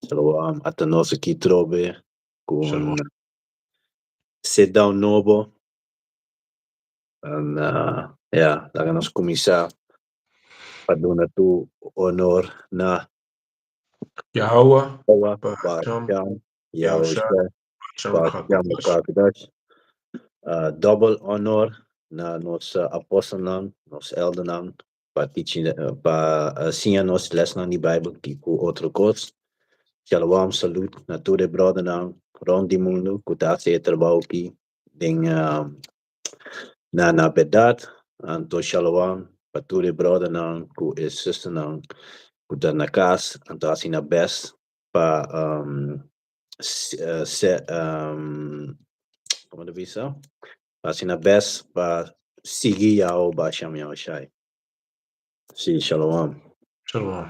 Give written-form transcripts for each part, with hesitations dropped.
Shalom. Até nós aqui trobe Shalom. com sit down novo. En ja, daar gaan ons commissar para dar tu honor na Yahweh, Yahweh, Basham, Basham, Yahusha, Yahushua, Basham, Basham, Hakadash. Kakadash. Double honor na nos apóstolo, nos eldenang, para teaching, para ensinar nos les na die Bijbel, que com outro coisa. Shalom, salut na tudo brother nang, rond die mundo, kutasse e trabalho aqui, na verdade, anto shalom, para tudo brother nang, ku e sister nang, kuta na casa, anto assim na best, para como deve ser? Assim na best, para seguir o Basham Yahushai. Sim, shalom. Shalom.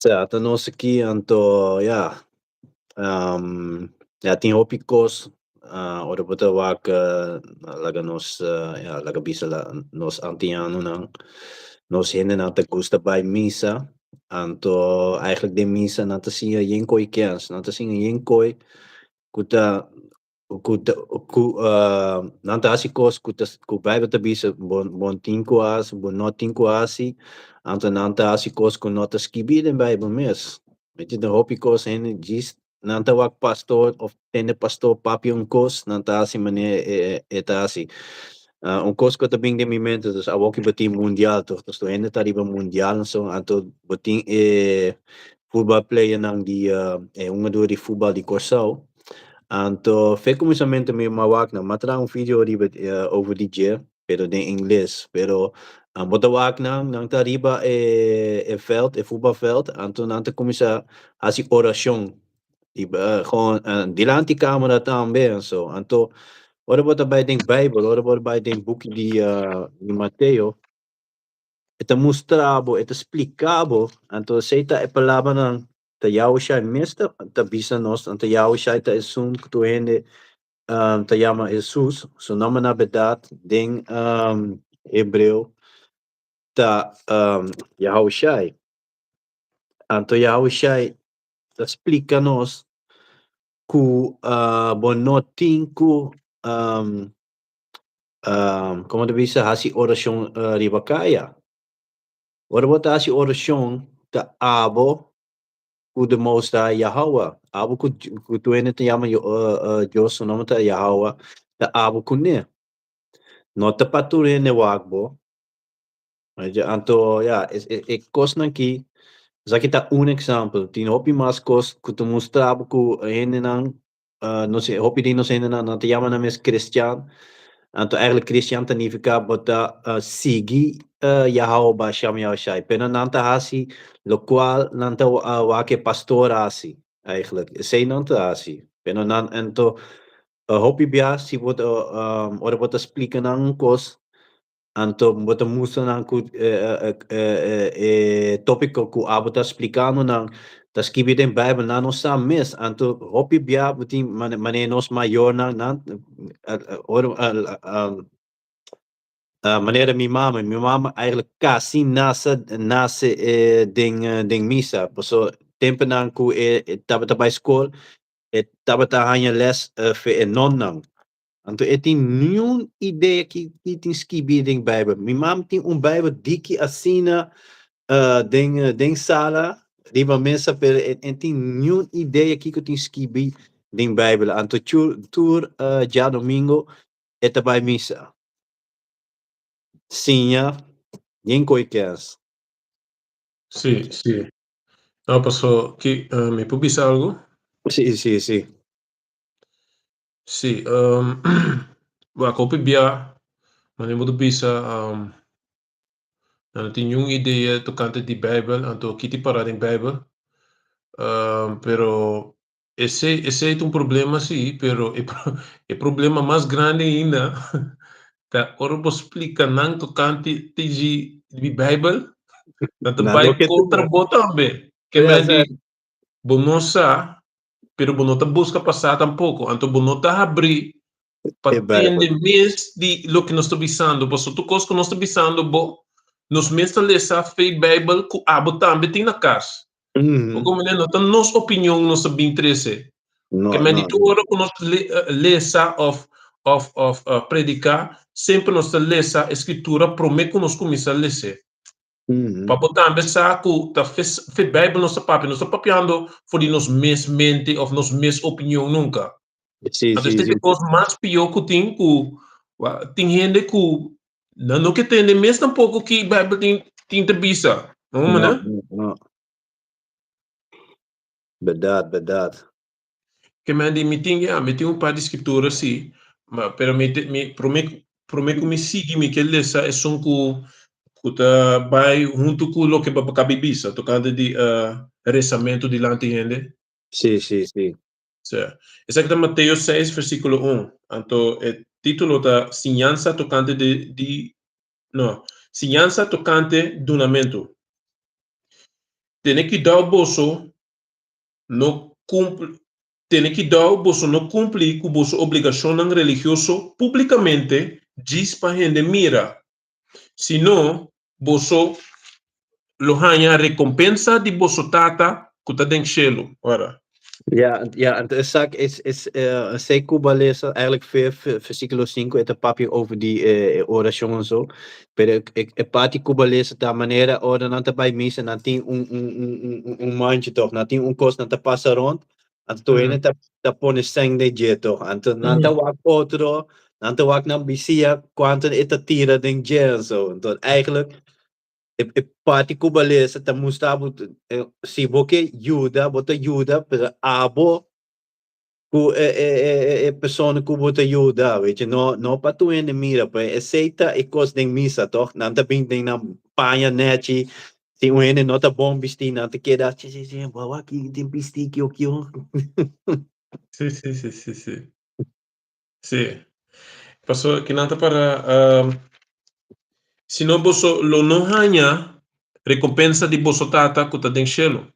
Certo, nós aqui, anto, tem opicos, ora bota waka, laga nos, laga bisa nos antiano nang, nos hende na te gusta bij misa, anto eigenlijk de misa na te zien jinkoi kens, na te zien jinkoi, kuta, nanta asikos, ku bijbel te bisa, bon tinko as, bon not tinko asi, anto nanta asikos ku not skibi den bijbel mes. Weet je, de hopikos hende gist, nanta wak pastor of tende pastor papi un kos, nanta asi mane eta asi. Un kos ko tabing de mimento, dus awoki bati mundial toch, dus to hende tariba mundial so, anto bati voetbal player nang di unga do di voetbal di Corsau. Anto fe cominciamento me mawak na matra un video di over di je, pero de inglês, pero bota wak nang tariba veld, voetbalveld, anto nang te comincia asi oração. Gewoon dilanti camera tambe en zo. Anto, ora bota bij den Bijbel, ora bota bij den boek di Matteo. Ita mostrabo, ita explicabo, anto seita e palavra nang ta Yahushua mesta, ta bisa nos, anta Yahushua ta esun kutu hende, ta llama Jesus, su nome na verdade, den hebreu, ta Yahushua. Anto Yahushua ta explica nos ku bonotinku como deve ser hasi oração ribakaya. Ora bota hasi oração ta abo ku de Most High Yahweh. Abo ku tu ene te llama Dios su nome ta Yahweh, ta abo ku ne. Nota pature ne wakbo. Anto kos nanki, zakita un example, tin hopi mas kos ku tu mostrabo ku hene nang, no sé, hopi di no sé hene nang, te llama na mes Christian. Anto eigenlijk Christian significa bota sigi Yahweh Basham Yahushai. Pero nanta hasi, lo cual nanta wake pastor hasi, eigenlijk. Sei nanta hasi. Pero nan ento hopi bia si bota ora bota explica nang kos, anto bota musa nang ku topico ku abota explicando nang ta skibi den Bijbel na no sa mes, anto hopi bia buti manenos mayor nang maneira minha mama eigenlijk kasi nasa ding misa. So tempo nang ku taba by school, taba hanya les fe non nang. Anto tem nenhuma ideia que tem skibi ding Bijbel. Minha mama tem Bijbel diki assina ding sala, riba mesa, pero tem nenhuma ideia que tem skibi ding Bijbel. Anto tur já domingo, by misa. Sim, nem coiqueas. Sí, sí. No, pasó, ¿me pubis algo? Sí, sí, sí. Sí, wa kopi bia, mane mo bisa, não tenho nenhuma ideia tocante de Bijbel, então aqui te parar em Bijbel, pero esse é um problema, sim, pero é problema mais grande ainda, tá? Ora vou explicar não tocante de Bijbel, então Nada vai que contra tu. o também, que me Essa, diz, bonosa, pero bonota busca passar tampouco, então bonota abrir para Bijbel. entender mais de lo que nós estamos pensando, porque tu coisa que nós estamos pensando, bo, nos mesmos lessa fei Bible que abo também tem na casa. Como né, nota nossa opinião não sabia interesse. Que No, me no, dito ora que nós lesa of predicar, sempre nós lesa a escritura, promete que nós começa a ler. Para botar pensar que tá fez Bible nossa papiando for de nos mes mente of nos mes opinião nunca. Sì, Então sì, tem sì. coisa mais pior que tem gente que não que tem mesmo tampouco que Bible tem entrevista, não No, né? no, no. Verdade, verdade. Que me andi meeting um par de escrituras sim, mas pero me prometo me seguir me que lesa é só que tá vai junto com o que vai para bibisa, tocando de rezamento de lá gente. Sì, sì, sì. Cioè, esatto Matteo 6 versículo 1. Anto el título da Sinyansa tocante no, Sinyansa tocante dunamento. Tiene que dar o bolso no cumple Tiene que dar o bolso no cumprir com bolso obrigação religioso publicamente diz para gente mira. Senão, bolso lo hanya recompensa de bolso tata que tá dentro cielo. Ora. Ja, ja, en Isaac sei Cuba lezen eigenlijk veel versículo 5 het papi over die oração en zo. Pero pati Cuba lezen da maneira ora não tá bij misa, não tem mandje toch, não tem cos não tá passa rond. Anto tu ene tá pone sang de jeto. Anto não tá wak outro, não tá wak na bisia quanto eta tira den je en zo. Então eigenlijk parte kubalesa ta mustabo si boke yuda bota yuda pero abo ku persona ku bota yuda weet je no pa tu en mira pues aceita e cos den misa toch nanta bing den na panha neti si o ene nota bom bisti nanta queda sim bawa ki tem bisti que o Sì, sì, sì, sì, sì. Sì. Passo che nata para se não boso lo não hanya recompensa de boso tata kuta den shelo.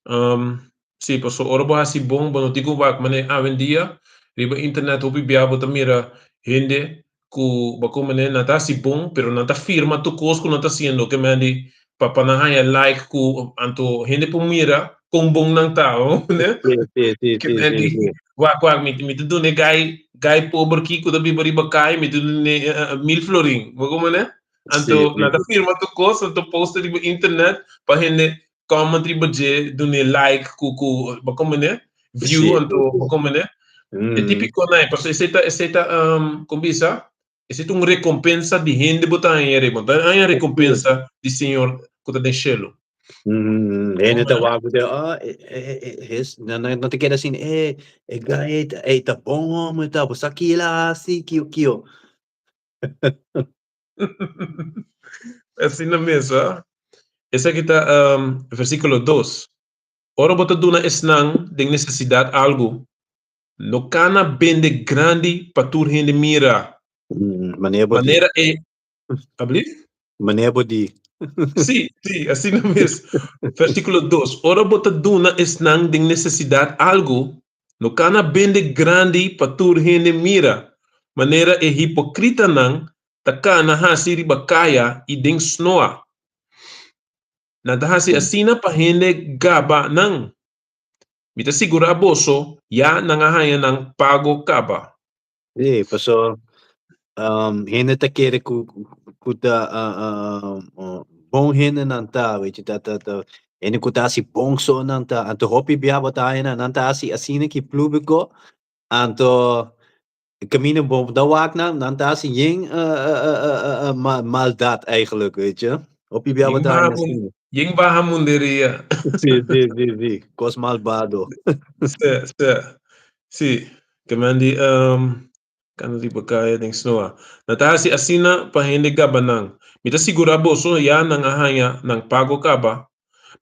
Sim, passo ora bo hasi bom bono tigo wak mane aven dia riba internet hopi biabo tamira hende ku bako mane nata si bom pero nata firma tu cos ku nata siendo que mandi papa na hanya like ku anto hende pu mira kung bom nang tao né? Que mandi sì wak mi tu ne gai pobre ki ku da bi bari bakai mi tu ne 1000 florin bako mane sì anto nata firma tu cos anto posta riba internet pa hende comment riba je dune like bako mane view sì anto bako mane é típico né parce essa combisa esse um recompensa de rende botar em ere botar em sì recompensa de senhor que tá deixando Ene ta wagu de his na te queda assim gai tá bom tá você aqui lá assim que assim na mesa essa aqui tá versículo 2 ora bota duna esnang de necessidade algo no cana bende grande para tu rende mira manebo di maneira é abrir manebo di sim, sim, assim não mesmo. Versículo 2. Ora bota duna esnang de necessidade algo, no cana bende grande para tur rende mira. Maneira é hipocrita nang, takana hasi ribakaya e den snoa. Nada hasi asina pa rende gaba nang. Mita segura boso, ya nangahaya nang pago kaba. paso hene ta quere ku ta bom hene nanta weet je dat ene ku ta si bom so nanta anto hopi bia bota ena nanta si asine ki plubiko anto Camino bom da wakna, dan daar is geen maldad eigenlijk, weet je. Op je bel daar in China. Ying bahamunderia. Sim. Cos malvado. Sì, che mandi kan di bakaya ding snoa. Natasi asina pahende gabanang. Mita sigura boso ya nang ahanya nang pago kaba.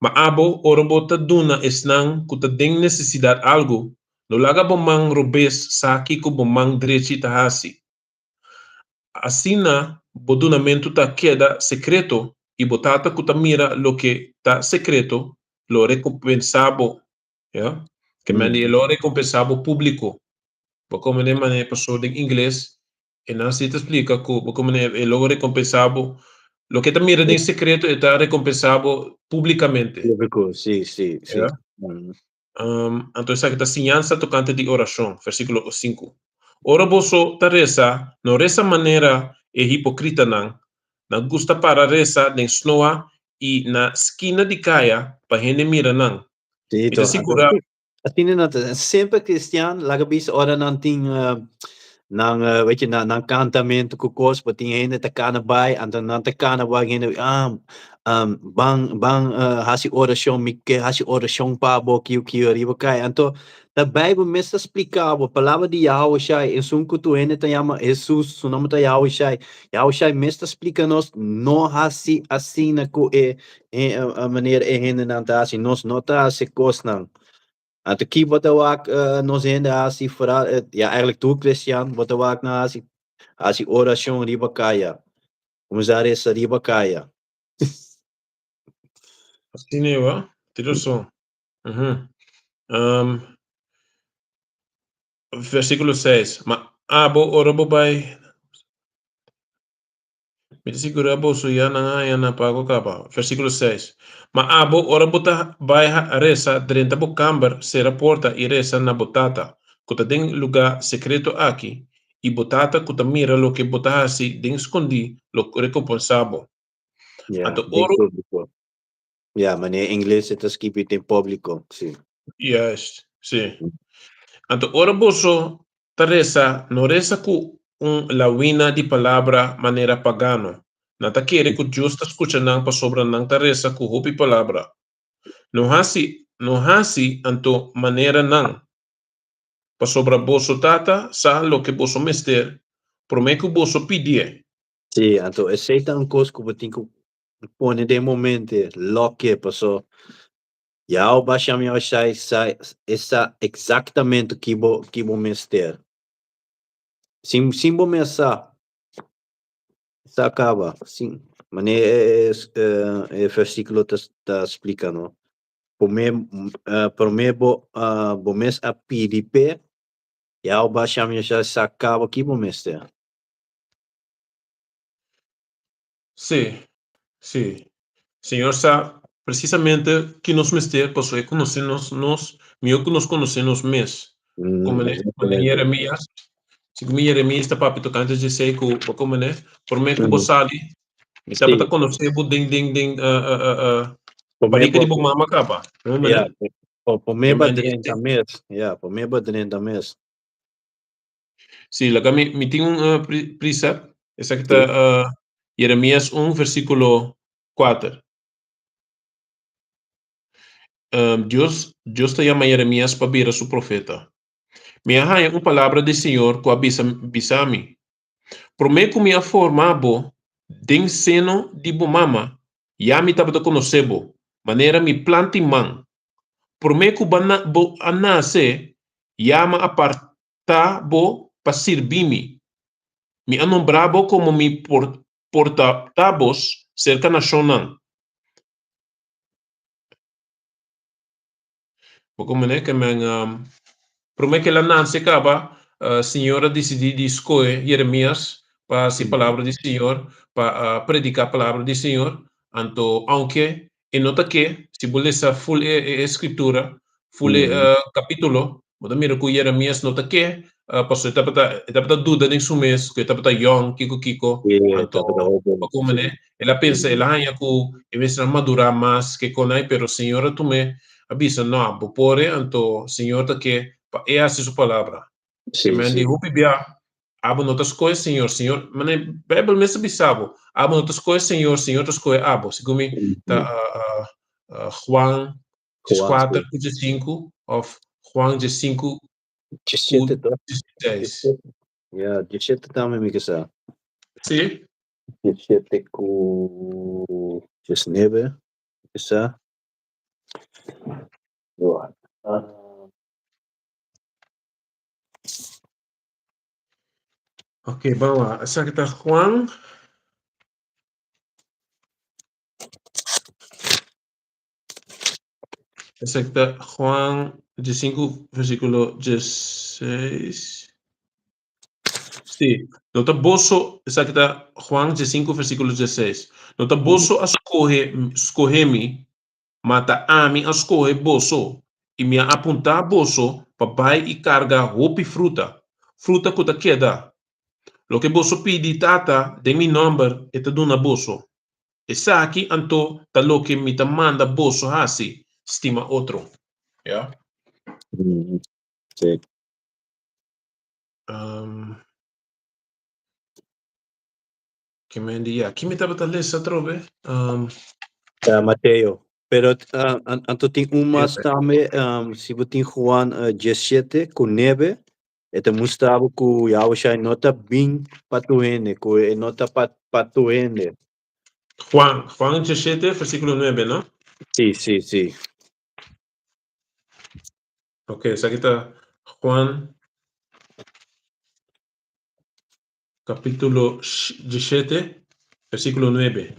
Maabo orobo taduna esnang kuta ding necesidad algo. No laga bomang robes saki ko bomang drechi tahasi. Asina bodunamento ta queda secreto y botata kuta mira lo que ta secreto lo recompensabo. Ja? Que mandi lo recompensabo público. Como ne mane pessoa em inglês e não se te explica como ne é logo recompensado Lo que está mirando en secreto está recompensado públicamente. Público, sí. Yeah. Entonces, aquí está enseñanza tocante de oración, versículo 5. Ora boso ta reza, no reza manera e hipocrita na gusta para reza den snoa e na esquina de kaya pa hene mira nang. Sí, Ita segura, assim não sempre cristiano, lá que ora não tinha weet je, nang cantamento com cospa tinha ainda tá cana by, então não tá cana by ainda bang hasi oração mique, hasi oração pa bo que arriba cai, então da Bíblia mesmo explicava a palavra de Yahweh Shai, em sunco tu ainda tá chama Jesus, su nome tá Yahweh Shai mesmo explica nos não hasi assim na co a maneira ainda não tá assim, nós não tá assim coisa não. At aqui Botawak nos ainda assim fora, eigenlijk tu Christian, Botawak na assim oração riba kaya. Começar essa riba kaya. assim né, tira som. Versículo 6. Ma abo ora bobai. Me segura boso yana pago capa. Versículo 6. Ma abo ora bota vai reza drenta bo camber será porta e reza na botata. Kuta den lugar secreto aqui. E botata kuta mira lo que bota assim den escondi lo recompensabo. Yeah, Anto bem oro, público. Yeah, mas em inglês é escrito em público, sim. yes, sim. Anto ora boso ta reza no reza ku lawina di palavra maneira pagano. Nata quere ku justa escucha nang pa sobra nang ta reza ku hupi palavra. No hasi anto maneira nang pa sobra boso tata sa lo que boso mester promeku boso pidie. Sim, então aceita coisa que tem que pôr de momento, lo que passou. Já o baixam eu sai essa exatamente que vou mester. Sim vou começar. Isso acaba, sim. Mas é versículo tá explicando. Por me bo mes a PDP, ya o baixam já se acaba aqui bo mes ter. Sim, sim. Senhor sa precisamente que nos mester posso conhecer nos meu que nos conhecemos mes. Como né? Quando em Exatamente. Jeremias, se como Jeremias está papi tocante de sei que como né? Por me que bosali, está para Sim, conhecer bu ding por me parika bo, di bu mama capa. Como ya, né? por me Tem ba ainda direnta mes, ya, por me ba direnta mes. sim, lá me tem precept, essa que Sim. está Jeremias 1 versículo 4. Deus te llama a Jeremias para vir a su profeta. Me arranha uma palavra do Senhor que avisa a mim. Prometo me formabo den seno de bo mama, ya me tava conhecer bo, maneira me plante man. Prometo bo anase, ya me aparta bo para servir-me. Me anombrabo como me portabos cerca na shonan. Como né que me prometo que ela não se acaba, a senhora decidiu de escolher Jeremias para a palavra do Senhor, para predicar a palavra do Senhor. Então, aunque e nota que se você full escritura, full capítulo, mas mira que Jeremias nota que pastor estava dúvida em seu mês, que estava young, kiko, então, como né? Ela pensa, ela hanya que em vez de madurar mais que com aí, pero Senhora tu me avisa, não, por então, Senhor tá que é assim sua palavra. Que Sim, me andi sim. hupibia, abo notas coisas, Senhor, mas Bíblia mesmo bisabo, abo notas coisas, Senhor, outras coisas, abo, segundo tá Juan Juan, 4, sim. 5, of Juan 5, 17 to. 16. Ya, 17 também me kasa. Sim? 17 ku 19 kasa. Yo. Ok, vamos lá. Essa aqui tá Juan. Essa aqui tá Juan 5, versículo 16. Sí. No taboso, esa kita Juan 5 versículo 16. No taboso escorre-me, mata ami escorre boso, e me apontar boso, papai e carga roupa e fruta. Fruta que queda. Lo que boso pidi tata, de mi number, e te duna boso. E sa aqui anto, ta lo que me ta manda boso hasi, stima outro. Yeah. Sí. Que me dia, aqui me tava lesa trove. Mateo. Pero anto tem umas também, se você tem Juan 17 com neve, então mostrava que o Yahushua nota bem patuene, que nota patuene. Juan 17, versículo 9, ¿no? Sí, sí, sí. Ok, aquí está Juan capítulo 17, versículo 9.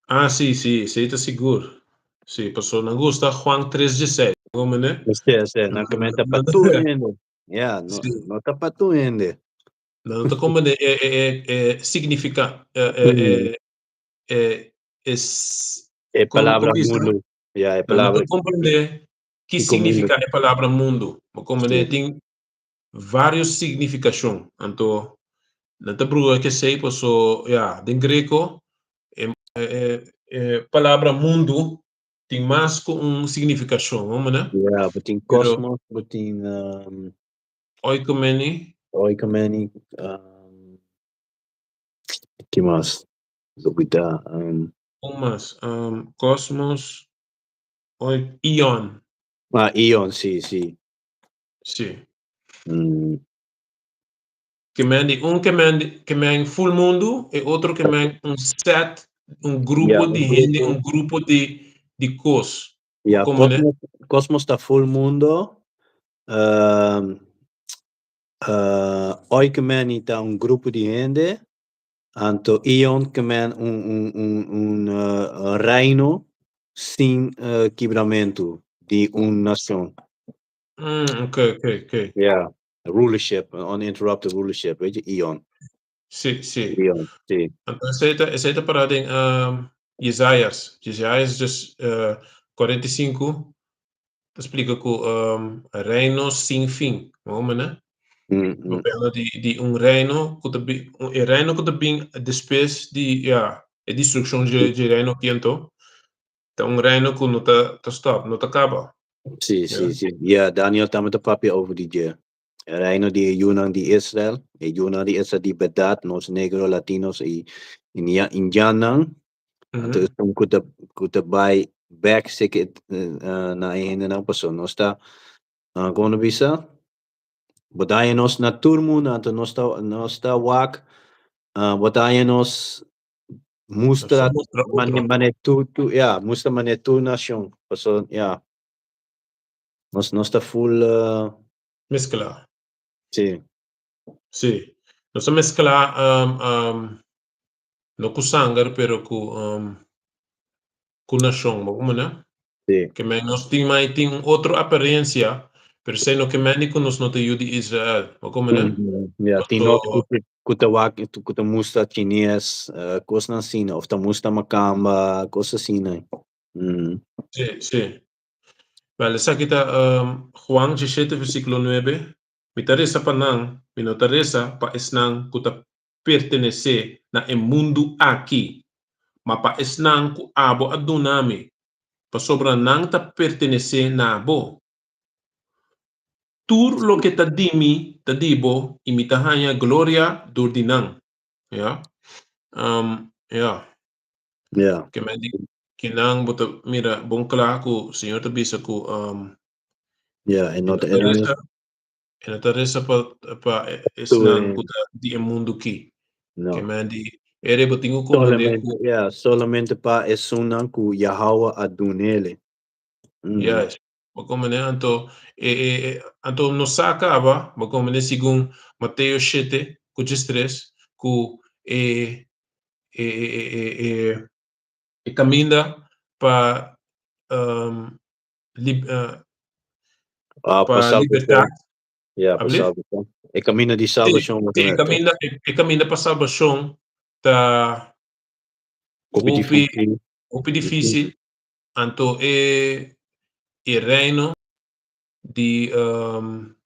Ah, sí, está seguro. Sí, pasó, me gusta Juan 3:16. ¿Cómo, né? Sim, não comenta patuene. Yeah, Sí. nota patuene. No te como significa, es, É palavra como dice, mundo. Yeah, é no te palavra comprende qué mundo. significa la palabra mundo. Como Sim. tiene varios significación. Entonces, no te preocupes que sei, pues, en greco, palavra mundo tem mais com significação, vamos, né? Yeah, tem Pero cosmos, tem oikomeni, oikomeni, que mais? Dúvida. mais, cosmos, ion, Ion, sim, sim. sim. Mm. Que mende full mundo e outro que mende set, grupo Yeah, de un gente, grupo. grupo de coisas. Yeah, Como, né? Cosmos está full mundo. Oikoman está un grupo de gente. Anto Ion que man un reino sin quebramento de una nación. Ok. Yeah, rulership, uninterrupted rulership, weet je, Ion. Sim. Ion, sim. Então, essa parada em Isaías, dus 45, explica que reino sem fim, vamos, né? Papel de reino que reino que também depois de a destruição de reino que então reino que não tá stop, não tá acaba. Sim, Yeah. sim, sim. Yeah, Daniel está met de papier over die dia. Reino de Yunnan de Israel, e Yunnan de Israel de Bedat, nos negros, latinos e in Yannan. Então, kuta by back seke na ene na person. Nos está kono bisa. Bodaya nos na turmu na to nos ta wak. Bodaya nos mustra Outro. mane tu ja, mustra mane tu nation. Person ja. Nos ta full Mescla. sim. Sim. Não se mescla no com sangue, pero com nação, vamos, né? Sim. Que menos tem outra aparência, pero sei no que médico nos não te ajuda Israel, como, né? Ja, die not So, kuta wak kuta musta chinês, coisa na sina, of ta musta macamba, coisa assim, né? sí. Vale, sa kita Juan 17, versículo 9. Mi taresa panang, minotaresa pa esnang kuta pertenece na mundo aqui. Mapa esnang ku abo adunami. Pa sobra nang ta pertenece na abo. Tur lo que tadibo, imitahanya gloria durdinang. Yeah. Yeah. Ja. Que me di kinang buta mira bongkla ko senhor tabisa ko Ja, en not inotaresa inotaresa pa esnang tu kuta di mundo ki. Que no. me di ere botingo komande Solamente, ko ja, solamente pa esunan ku Yahweh adunele. yes. Bakomene anto no sakaba bakomene sigun Mateo 7 ku 3 ku caminda pa um, lib, Pa pa salvação. libertar Yeah, para Alsjeblieft? salvação. É caminho de Sim, salvação, sim, correto. caminha para salvação, tá Pouco hopi difícil. difícil, anto e reino de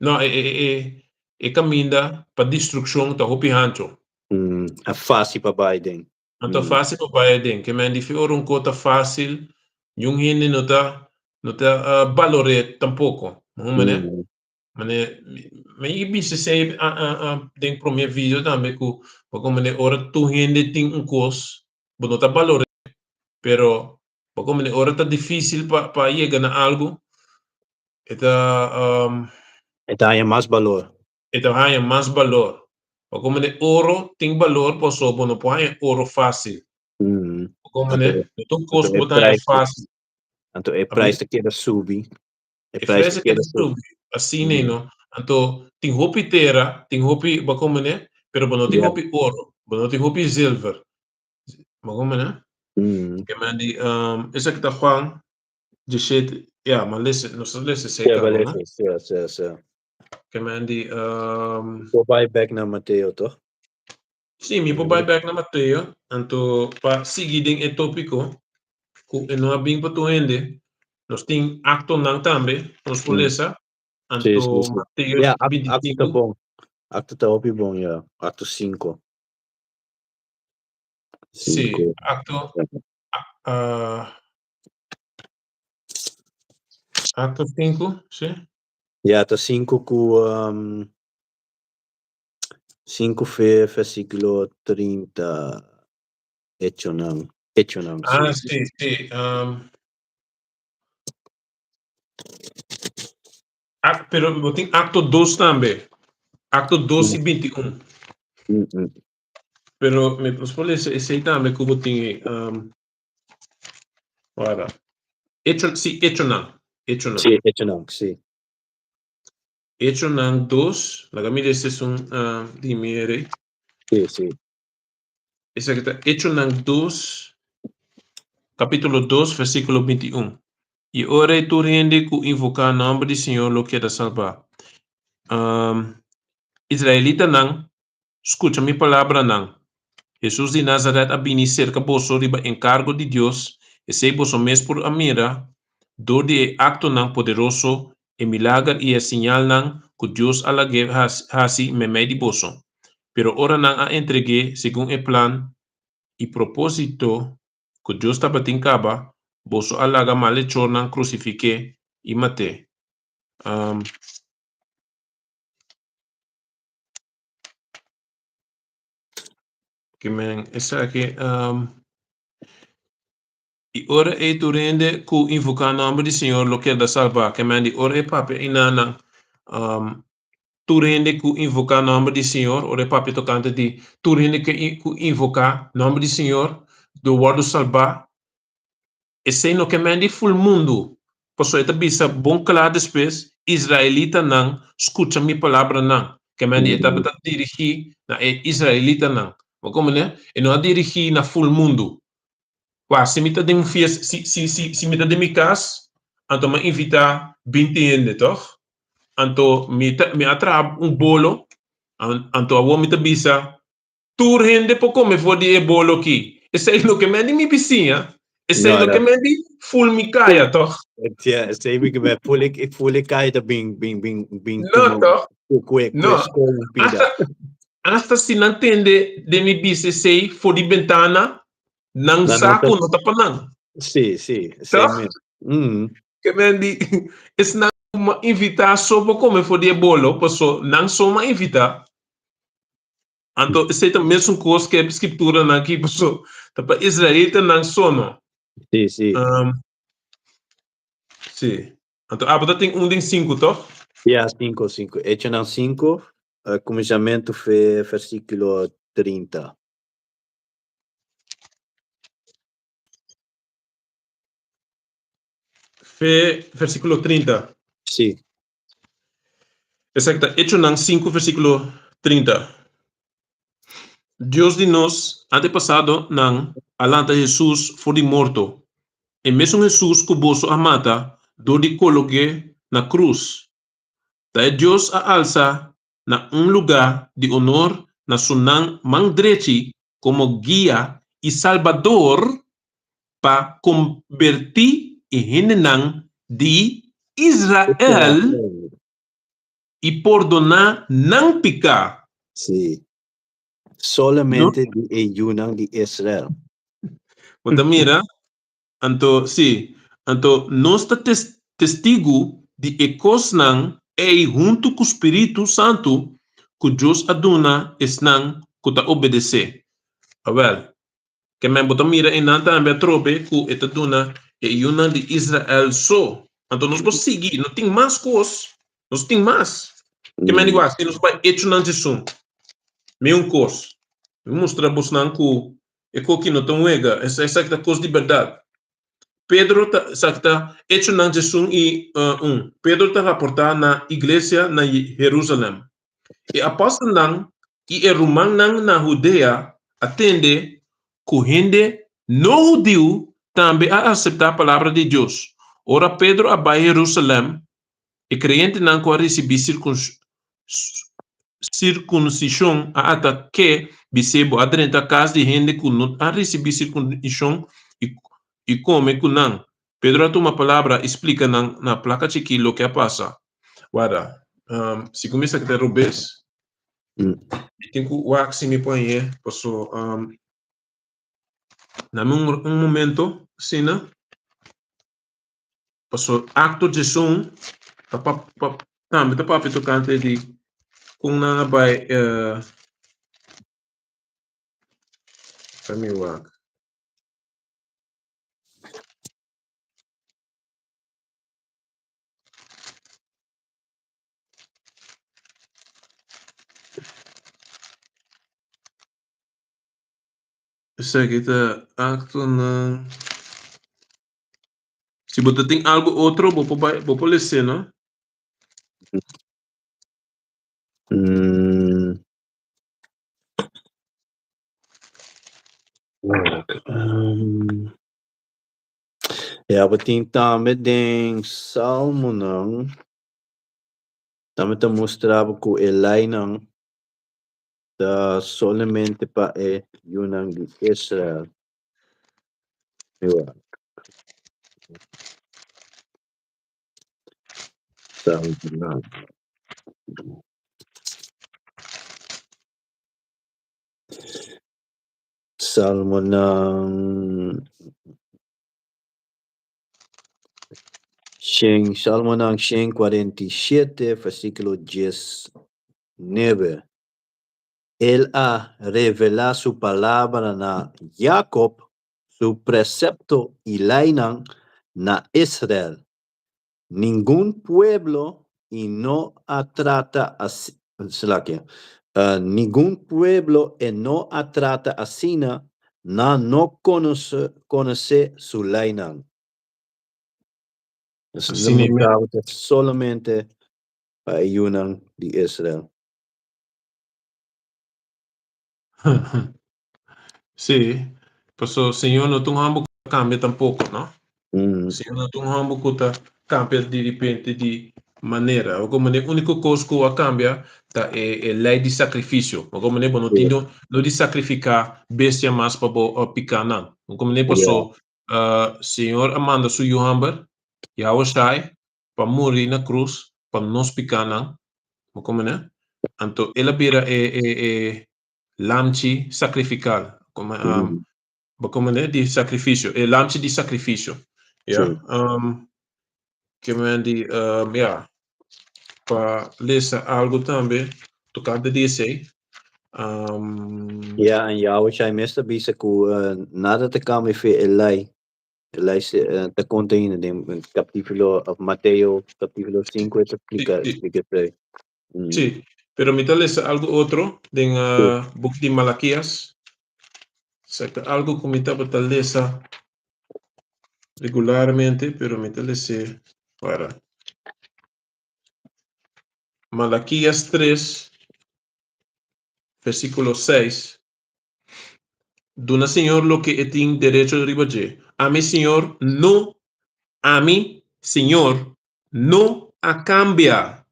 não é caminha para destruição tá hopi hancho. É fácil para Biden. Anto fácil para Biden, que men di fior un cota fácil, yung hindi no ta valore tampoco, mane may ibig sabihin ding premier video tambe ku pag mane ora tu hindi ting un kos, bono ta valore, pero pag mane ora ta difícil pa llegar na algo, eta Então é mais valor. eta haya más valor. Pag mane oro ting valor po so bono po haya oro fácil. Pag mane itong kos É po haya price, fácil. então é Abli? price que queda subir. É E price que frase que queda subir. descubri, assim nem no, anto ting hopi terra, ting hopi bakomene, pero bono ting Yeah. hopi oro, bono ting hopi silver, bakomene. Que mandi esa kita Juan, de shit, ja, maar lesse, no se lesse Yeah, seca, beleza. né? Sim. Que mandi Vou buy back na Mateo, toch? sim, mi po buy back na Mateo, anto pa seguiding e tópico, ku e no abing pa tuende, nos ting acto nang tambe, nos polesa, anto Sim. Mateo Yeah, acto tá 25. bom. Acto tá óbvio bom, yeah. Acto 5. Sì, atto 5, sì. Yeah, tá 5 com 5 versículo 30. Hecho não, Ah, sim. sì. Però botin acto 2 também. Acto 2 e 21. Pero me pospole esse também que botin guarda. Hecho não. Sim, hecho não, sim. Hecho não 2, la gamma esse son di mere. Sim. Essa que tá Hecho não 2, capítulo 2, versículo 21. E ora tu rende ku invocar o nome do Senhor lo que da salvar. Israelita não, escuta minha palavra não. Jesus de Nazaret abini cerca boso riba encargo de Deus, e sei boso mes por amira, do de acto não poderoso, e milagre e sinal não, que Deus alague hasi me de boso. Pero ora não a entregue, segundo o plan e propósito, que Deus estava tincaba, boso alaga malechor não crucifique e mate. Que men, essa aqui, e ora e tu rende ku invocar o nome do Senhor, lo que da salvar, que men, ora e papi inana, tu rende ku invocar o nome do Senhor, ora e papi tocante di, tu rende ku invocar o nome do Senhor, do word salvar, e sei no que men di full mundo, posso eta bisa bom claro depois, israelita não, escuta minha palavra não, que men di eta bata dirigir na israelita não, mas como né, e não a dirigir na full mundo. Qua, se me tá de fies, se me tá de mi cas, anto me invita 20 ende, toch? Anto me atrap bolo, anto a me tá bisa, tour hende po come for di bolo ki. E sei no que me di mi piscina, e sei no que me di full mi kaya, toch? Ja, sei que me pule caída bem No, toch? No, corrompida. hasta si non tende de mi bisa sei for di ventana, nang saco no tapanan. Sim, sei Toch? mesmo. Que me di, es na uma invitar só para comer for de bolo, porque não só uma invitar. Então, esse é mesmo coisa que a escritura na aqui, porque para Israelita não só não. Sim. Sim. Então, a tem 5, toch? Ja, 5. Hecho não 5, começamento foi versículo 30. Fe, versículo 30. Sim. Exacto. Hecho nan 5, versículo 30. Dios de nos, antepasado nan, alanta Jesus for de morto. E mesmo Jesus cuboso a mata, do de coloque na cruz. Daí Deus a alça na lugar de honor na sunang mangdrechi como guia e salvador para convertir e hinenang de Israel e perdonar não picar. Sim. Solamente de Yunang de Israel. Então, mira, anto nós está testigo de ecosnang junto com o Espírito Santo que Deus aduna esnang que ta obedecer. Well, que me botam mira em nanta ambe trobe que eta duna Yunang de Israel só. Então nós vamos seguir, não tem mais coisas, nós tem mais. Que me digo assim, nós vai hecho não de som. Me curso. Me mostra busnang que que não tão ega, essa é a coisa de verdade. Pedro está hecho não de som e Pedro está raportar na igreja na Jerusalém. E apóstolo não e romano não na Judeia atende que gente não judeu também a aceitar a palavra de Deus. Ora Pedro a vai Jerusalém e crente não que receber circuncisão a ata que bisebo adrenta casa de gente que não a receber circuncisão e come que não. Pedro a uma palavra explica na placa chiquilo o que passa. Guarda, se começa a ter rubês, tem que o axi me põe aí, passou na momento, sim, né? Passou acto de som, também tá para tocante de kung na by Kamiwak. Isa kita acto na se você tem algo outro, vou poder não? Ja, tem também tem Salmo não. Também te mostrava que Elai não tá somente para Yunang de Israel. Eu Salmo não. Salmo ng Salmo ng 47, versículo 19. Él ha revelado su palabra na Jacob, su precepto y lainan na Israel. Ningún pueblo y no trata así, ningún pueblo y no trata así na no conoce su lainan. Solamente para Yunang de Israel. Sí, pues o Señor no tu hambo cambia tampoco, ¿no? Señor no tu hambo kuta cambia de repente de maneira. O como o único coisa que cambia tá é lei de sacrifício. O como não tem não de sacrificar bestia mais para picar não. O como passou Senhor amanda su Yohamber, Yahushai, para morrer na cruz, para nos picar não. O como Anto ela bira lamchi sacrificial, como di sacrificio, lamchi di sacrificio, yeah. Que me di, yeah, para lesa algo também, tocante dice, Ja, en Yahushua mestre bisa ku nada te kami fe Elai te container in capítulo of Mateo capítulo 5 explica Sí, pero me tal algo otro en book de Malaquías, algo que me tal regularmente, pero me tal para Malaquías 3, versículo 6. Dona Señor lo que tiene derecho de ribaje. A mi Señor no, a mi Señor no a cambia.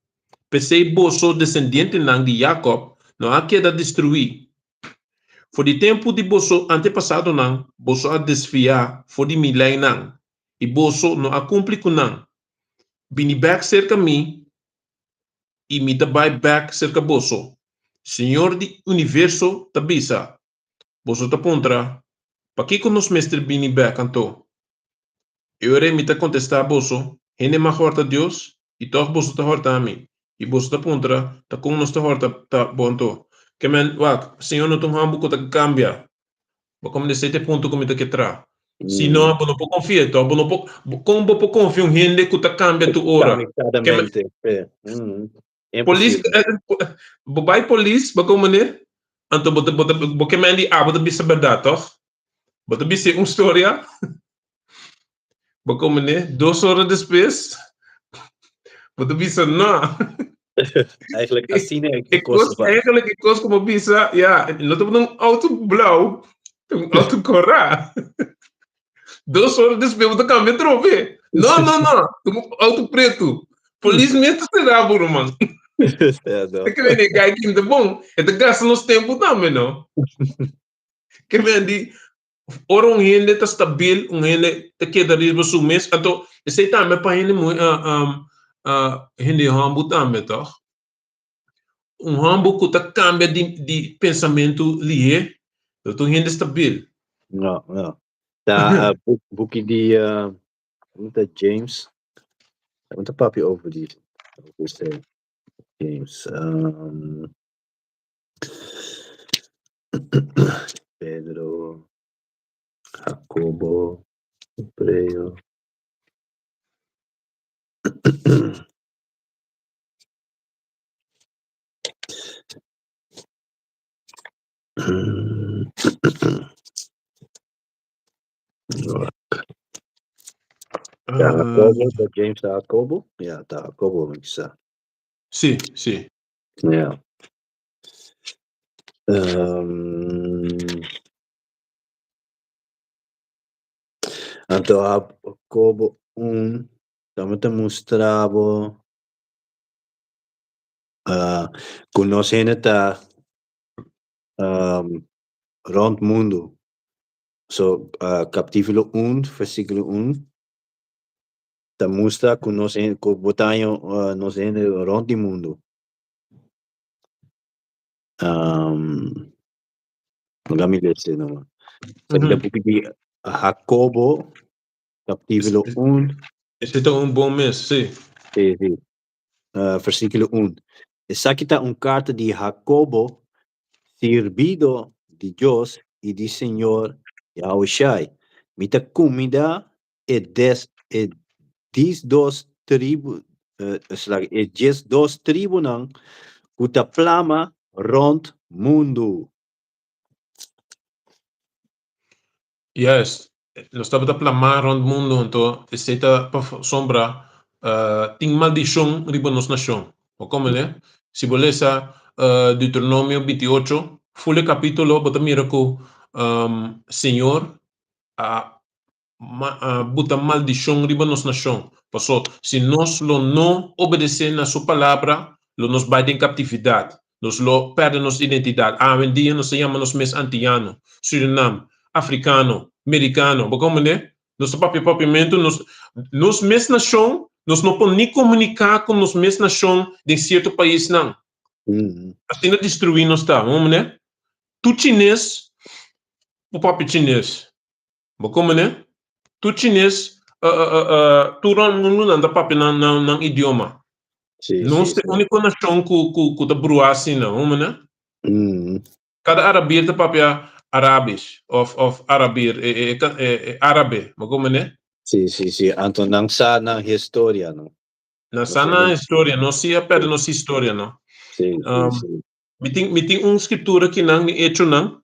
Pesei boso descendiente nang de Jacob, não há queda destruir. For de tempo de boso antepassado nang, boso a desfiar, for de milei nang, e boso não a cumpre com nang. Bini back cerca mim, e me tabai back cerca boso. Senhor de universo tabisa, boso ta pontra, pa que nos mestre bini back anto? Eu irei me ta contestar boso, hene ma horta Deus, e toch boso ta horta a mim. E boso ta pontra, ta com nos ta horta ta bonto. Que men, wak, senhor não tum hambu ko ta cambia. Ba como nesse ponto como ta que tra. Se não, não po confia, então, não po, como po confia hende que ta cambia tu ora. Que men, Exatamente. police, Impossível. bobai police, ba como ne? Anto bo que men di bota bisa verdade, toch? Bota bisa história. Ba como ne? 2 horas depois, bota bisa não. Eigenlijk assim é que Ik kost kost eigenlijk, ik kost como bisa, ja, não tô num auto blau, um auto cora. 2 horas depois, bota câmbio trove. Não, um auto preto. Felizmente será, mano. não. Que vem gai que ainda bom, é de gasta nos tempo também, não? Que vem de ora hende tá stabil, hende tá queda risco su mês, então esse também para hende muito hende hambu também, tá? Hambu que tá cambia de pensamento lié, então hende stabil. Não. Tá, boek die, James. Muito papi over die. James. Pedro. Jacobo. Hebreo. Jacobo, James Jacobo? Ja, Jacobo isa. Sim. Yeah. Então, Jacobo 1, também te mostrava conhecendo rond mundo. So, capítulo 1, versículo 1, te mostra conhecendo, botaram conhecendo rond mundo. Magami esse não. Seguida book de Jacobo, capítulo 1. Esse é um bom mês, sim. Sim. Versículo 1. Essa aqui está carta de Jacobo, servido de Deus e de Senhor Yahushai. Mita comida e dis dos tribos, dos tribos não, kuta plama rond mundo. Yes, nós estamos a plamar rond mundo, então esse está para sombra, tem maldição riba nos nação. O como né? Se beleza, Deuteronômio 28, full capítulo, bota mira que Senhor buta maldição riba nos nação. Passou, se nós não obedecemos na sua palavra, nos vai em captividade. Nós perde nossa identidade. Um dia nós chamamos mes antiano, Suriname, africano, americano, como né? Nosso papiamento, nos mes nação, nós não podemos nem comunicar com nos mes nação de certo país não. Assim não destruir nós tá, vamos né? Tu chinês, o papi chinês, como né? Tu chinês, tu não anda papi não idioma. Não sei a única nação que tá bruar assim não, vamos né? Cada arabir tá papi Arabisch of Arabir, árabe, como né? Sim. Então, não sa na história, não? Na sana história, não se perde nossa história, não? Sim. Me tem escritura aqui não, me hecho não?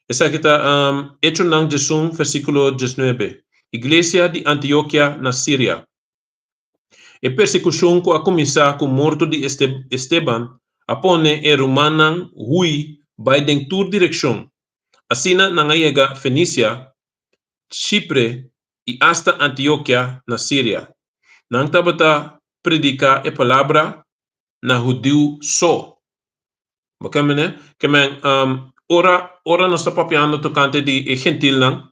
Essa aqui tá, hecho não, Jesus, versículo 19. Igreja de Antioquia, na Síria. E persecução que a começar com morto de Esteban, apone e romanan hui vai em toda direção. Assim na Fenícia, Chipre e hasta Antioquia na Síria. Nang tabata predica a palavra na judeu só. Bacana, que men ora nós está papiando tocante de gentil nang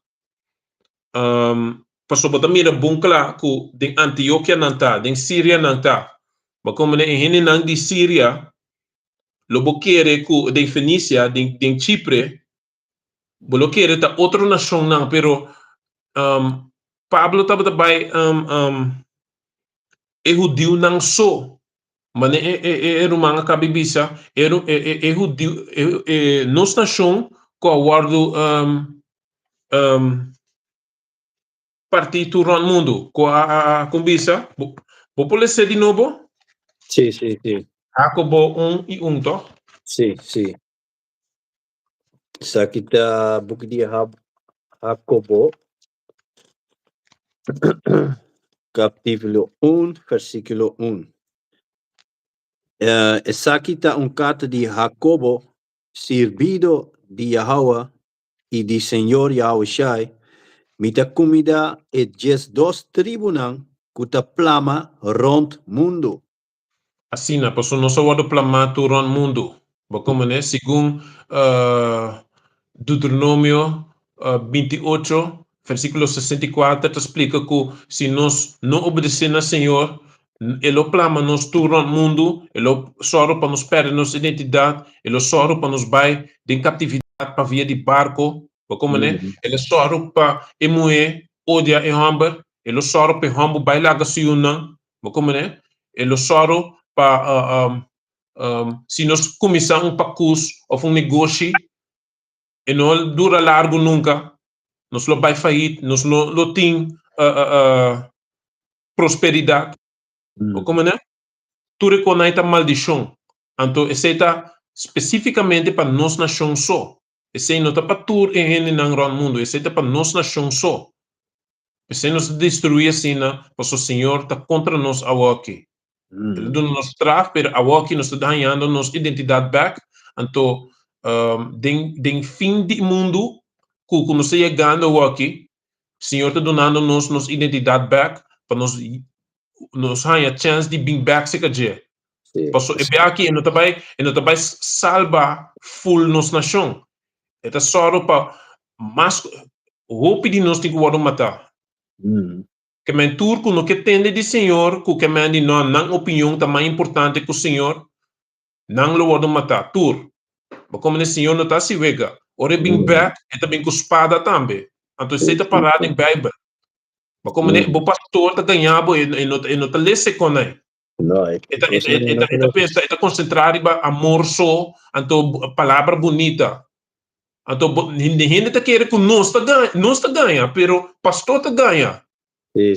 passo bota mira bunkla ku den Antioquia nanta, den Síria nanta. Bacana hini nang di Síria lo boquere ku den Fenícia, den Chipre, bolo quere ta outro nação nang, pero Pablo tabata bay judeu nang so. Mane rumanga kabibisa judeu nos nação ko awardo partito ron mundo ko a kumbisa popole se di novo Sì, sì, sì. Jacobo 1 e 1 to Sì, sì. Sa kita buku dia Jacobo capítulo 1, versículo 1. Essa kita carta de Jacobo, servido de Yahweh e de Senhor Yahushai, mita comida e jes dos tribunal kuta plama rond mundo. Asina paso no sawado plamato ron mundo bakomane segundo Deuteronomio 28 versículo 64 te explica que se nós não obedecemos ao Senhor, ele plama nos tu ron mundo, ele soro para nos perder nossa identidade, ele soro para nos vai de catividade para via de barco, bakomane ele soro para emoe odia e hamber, ele soro para hambo vai lá gasiunan, bakomane ele soro para se nós começamos pacus ou negócio e não dura largo nunca, nós lo vai falir, nós lo tem prosperidade, ou como né? Tu reconhece a maldição, então esse está especificamente para nós nação só, esse não está para tu e no mundo, esse está para nós nação só, esse nos destruir assim, porque o Senhor está contra nós aqui. Ele dá nos straf, pero aqui nós está ganhando nossa identidade back. Então, den fim do mundo, que nós está chegando aqui, o Senhor está dando nossa identidade back, para nós ganhar a chance de vir back se quer. Porque é aqui, não vai salvar full nossa nação. É só para mais roupa de nós tem que matar. Que men turco no que tende de Senhor, que men di não opinião tá mais importante que o Senhor, não lo vado matar tur. Mas como o Senhor não está se vega, ora bem back, e também com espada também. Então você está parado em Bíblia. Mas como o pastor tá ganhando e não tá lesse com ele. Eta pensa, eta concentrar em amor só, então palavra bonita. Então ninguém tá querendo que nós tá ganha, pero pastor tá ganha.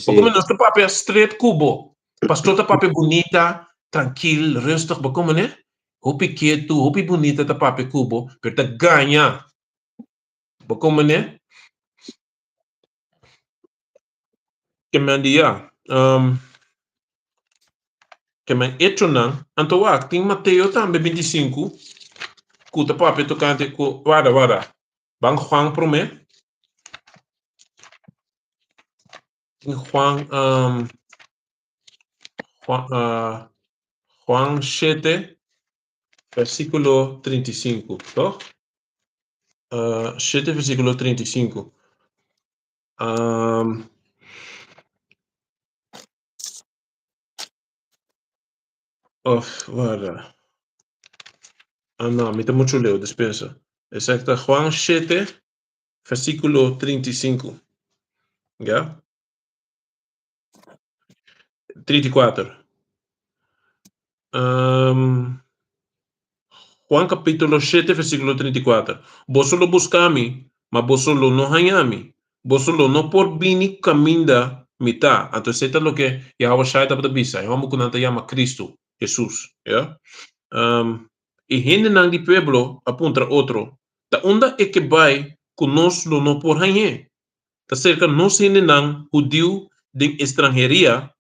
Como nosso papel é straight cubo, pastor tá papel bonita, tranquilo, resto, como né? Hopi quieto, hopi bonita tá papel cubo, pero tá ganha, como né? Que me dia, que me hecho não, então tem Mateus também 25, que tá papel tocante com, vara, bang Juan promete. Juan 7, versículo 35, ¿no? 7, versículo 35. Guarda. No, me está mucho leo, dispensa. Exacto, Juan 7, versículo 35. ¿Ya? 34. Juan capítulo 7, versículo 34. Vos solo buscami, mas vos solo no hallami. Vos solo no por vini caminda mitad. Entonces, esto es lo que Yahweh Shai está para bisa. Vamos con ante llama Cristo, Jesús. ¿Ya? Y gente nang di pueblo apunta otro. Ta onda é que vai conosco no por hanye. Ta cerca nos gente nang judeu de estrangeria.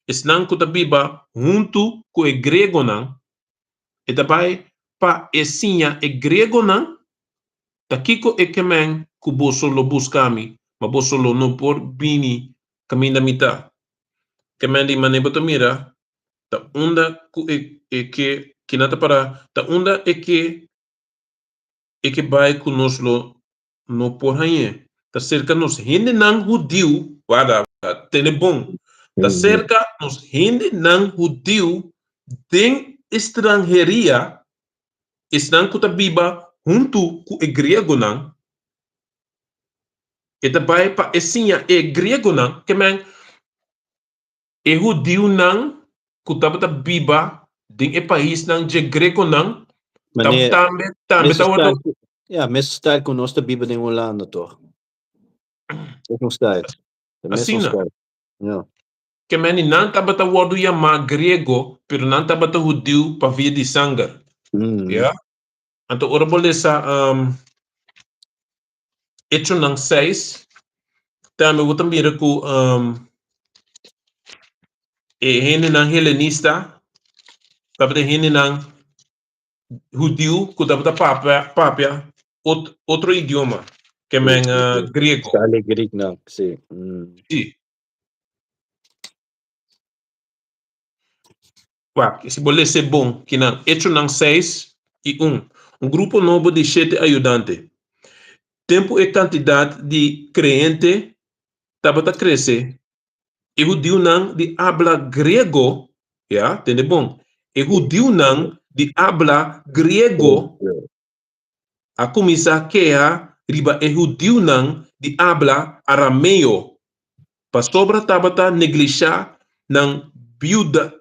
Esnan kuta biba junto com o grego nang. E dabai pa esinha e grego nan, takiko e kemen kubo solo buscami, mabosolo no por bini kami na mita. Kemandi manebota mira, ta unda ku que kinata para ta unda que vai conosco no por rainha. Ta cerca nos hindi nang judio, wada, tene bom. Ta cerca nos hindi nang judio den estrangeria, estran kuta biba junto com o grego nang, eta vai pa esinha e grego nang, que man e judio nang kuta bata biba den e país nang je grego nang, tambe tawato. Ja, mesmo style com nós da Bíblia em Holanda, toch? Mesmo style. Mesmo style. Ja. Que meni não tá bata wadu ya ma grego, pero não tá bata judio pa via de sangue. Yeah? Então, ora bolesa Hecho nang 6, também eu também recu hene nang helenista, tabata hene nang judio, ku tabata papia, outro idioma, que men grego. Style grego não, sim. Sim. Se boleh ser bom, que não, Hecho nang 6 e 1. Grupo novo de 7 ajudantes. Tempo e quantidade de crente tabata crescer. E judio nang de habla grego, ja, tende bom. E judio nang de habla grego, a começar que riba e judio nang de habla arameo. Pa sobra tabata neglijar nang biuda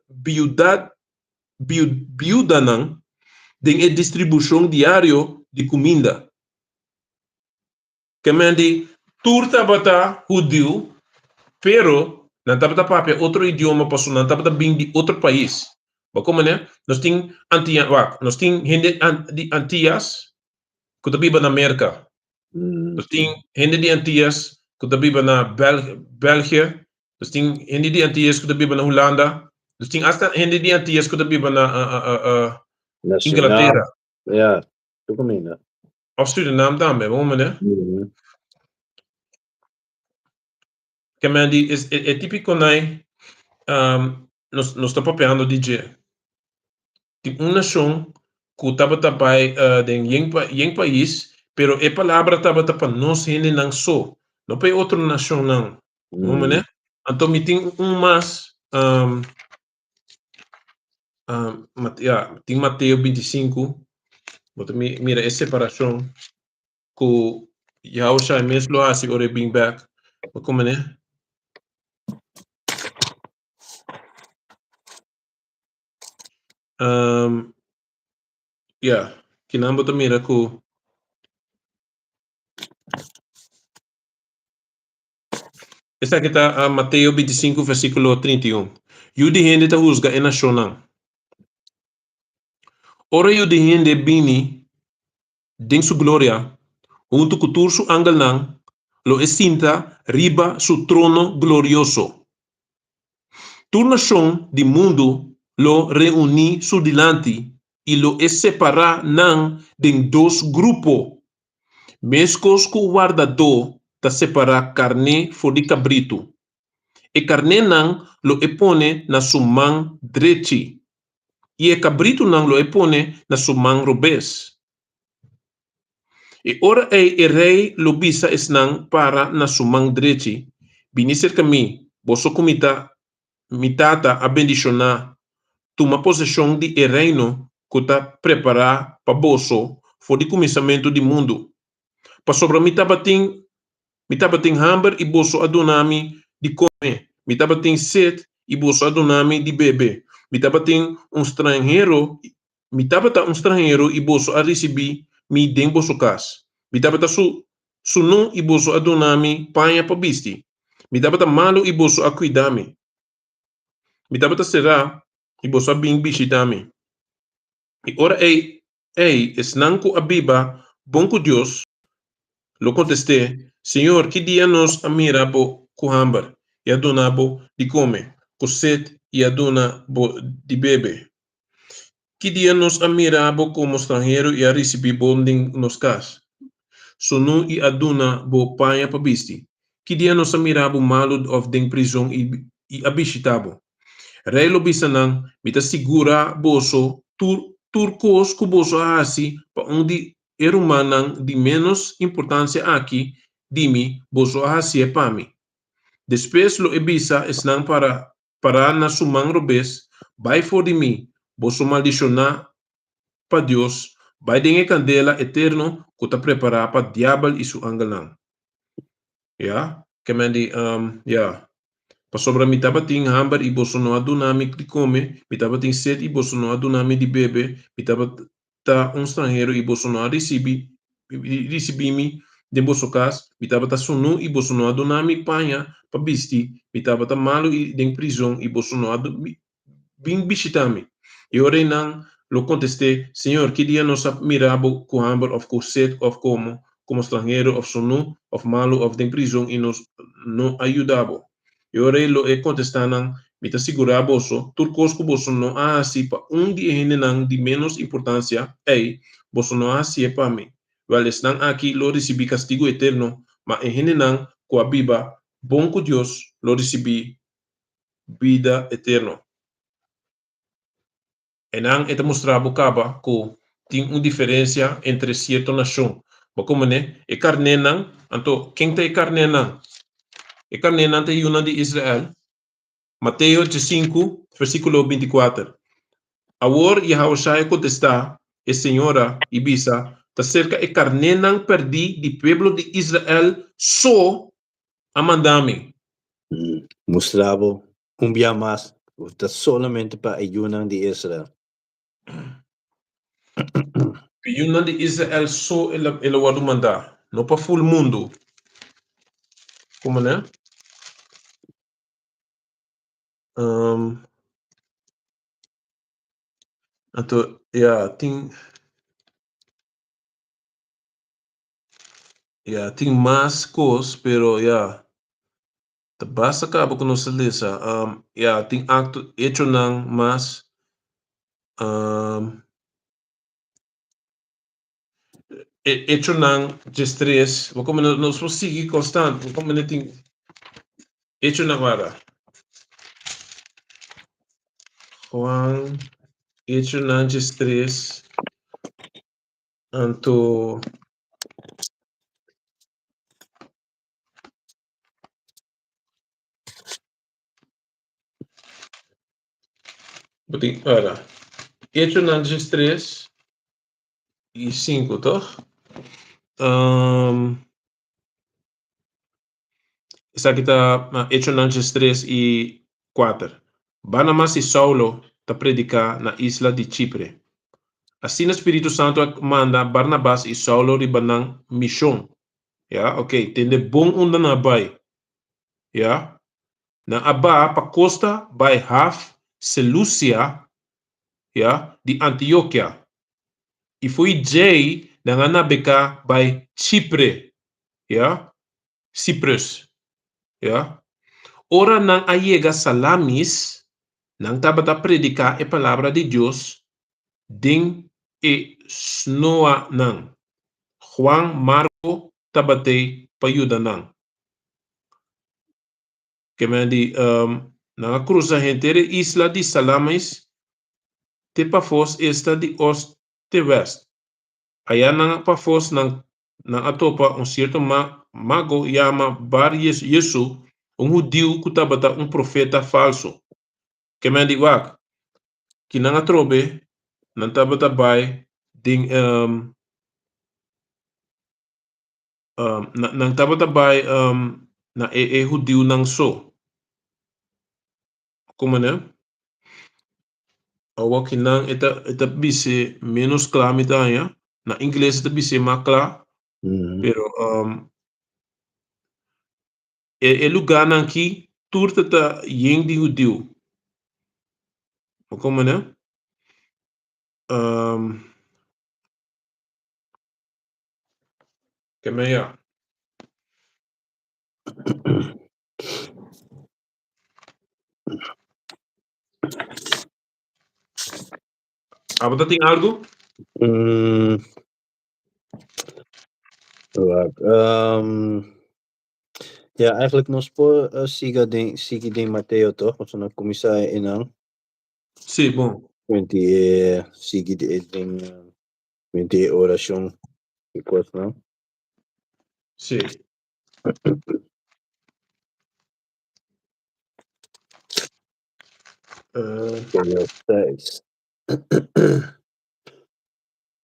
nang den e distribuição diário de comida. Que mandi turta bata judio, pero não tabata papia outro idioma passo não tabata bem de outro país. Ba como né? Nós tem nós tem gente de Antillas que tabiba na América. Nós tem gente de Antillas que tabiba na België. Nós tem gente de Antillas que tabiba na Holanda. Nós tem hasta gente de Antillas que tabiba na Inglaterra. Ja, tu combina. Of Suriname também, vamos né? Que mandi é típico né? Nós está papeando DJ. Tem uma nação que tabata pai den yeng país, pero e palavra tabata pa nós hene nang so. Não pai outra nação não. Vamos né? Então me tem mais tem Mateus 25. Bota mira essa separação que Yahushua mesmo assim ore bring back. Como né? Que não bota mira que essa aqui está Mateus 25, versículo 31. Yudi hende ta husga e nacional. Ora yudi hende bini den su gloria, junto com tursu angel nang, lo esinta riba su trono glorioso. Tu nação de mundo lo reuni su dilante e lo separa nang den dos grupo. Mescos ku guardador ta separa carne for di cabrito. E carne nang lo epone na su man drechi. E cabrito nang lo epone na su man robes. E ora e rei lo bisa esnang para na su man drechi. Biniser kami, boso kumita mitata a bendicionar tuma possessão de reino que está preparar para boso for de começamento do mundo. Para sobra mitabating hamber e boso adonami de comer. Mitabating set e boso adonami de beber. Mitabating estrangeiro e boso a receber mi den boso kas. Mitabata sunu e boso adonami panha pa bisti. Mitabata malo e boso a cuidami. Mitabata será e boso a bing bishitami. E ora esnanco a biba bonco Deus lo contesté, Senhor, que dia nos amirabo kuhambar e adonabo de come, coset e adonabo de bebe. Que dia nos amirabo como estrangeiro e a receber bonding nos cas. Sonu e aduna bo panha pa bisti. que dia nós mirabo malo of den prisão e abisitabo. Relo bisanang mita segura boso turcos ku boso asi pa onde erumanang de menos importância aqui dimi boso asi é pami. Depois lo ebisa esnang para na sumang robes vai for de mim boso maldicionar pa Deus vai dengue candela eterno kuta preparar pa diablo isu angalang. Ya, kemendi ya. Pasobra mitabating hambar e bosono adunami de come, mitabating set e bosono adunami de bebe, mitabata estrangeiro e bosono recibimi de bosokas, mitabata sunu e bosono adunami panha, pabisti, mitabata malo e den prisão e bosono bing bisitami. E ore nang lo conteste, Senhor, que dia nos mirabo com hambar of com set of como estrangeiro of sunu of malo of den prisão e nos no ayudabo. Yore lo e contestanan mita segura boso turcos ku boso no asi pa di henenang di menos importancia boso no asi pa mi vales nang aki lo recibi castigo eterno ma henenang ku abiba bom ku Dios lo recibi vida eterno enang eta mostrabo kaba ku ting diferencia entre cierto nação bakomane e carnenang anto quem te carnenang e carnenang te yuna de Israel Mateus 5, versículo 24. Agora Yahushua contesta, e senhora Ibisa, ta cerca e carnenan perdi di pueblo de Israel só a mandame. Mostravo dia mais, solamente para ayunan de Israel. Ayunan de Israel só ele wadu mandar, não para full mundo. Como né? Então, tem mais coisas, pero basta acaba com nossa lista. Tem acto hecho nang mas hecho nang gestres, como nós vamos seguir constante, como não tem hecho nang vara. Juan hecho nang gestres, anto para hecho nang gestres e 5, toh? Essa aqui tá hecho nang gestres e 4. Barnabas e Saulo ta predicar na isla de Chipre. Assim o Espírito Santo manda Barnabas e Saulo ribanang missão. Ok, tem de bom onda na bai. Na aba pa costa by half Seleucia, de Antioquia. E foi Jay na anabeka by Chipre, Cyprus, Ora nang ayega Salamis, nang tabata predicar a palavra de Deus, ding e snoa nang. Juan Marco tabate payuda nang. Kemendi na cruza hentere isla de Salamis, te pa fos esta de oeste te west. Aya nang pa fos nang atopa certo mago yama Bar Yesu, judeu que tabata profeta falso. Kemendi wak, que nang atrobe, nang tabata bay, ding nang tabata bay na judeu nang so. Como né? Awa kinang eta bise menos clamita ya. Na inglês eta bise makla. Pero lugar nang ki turta ta yeng di judeu. Como né? Kemeya. Apa tem algo? Ja, eigenlijk nog voor Sige ding Matteo toch? Want zo'n commissaris in aan. Sì, bom. Sige ding 20 oração e coisa, não? Sì. Tenho 6.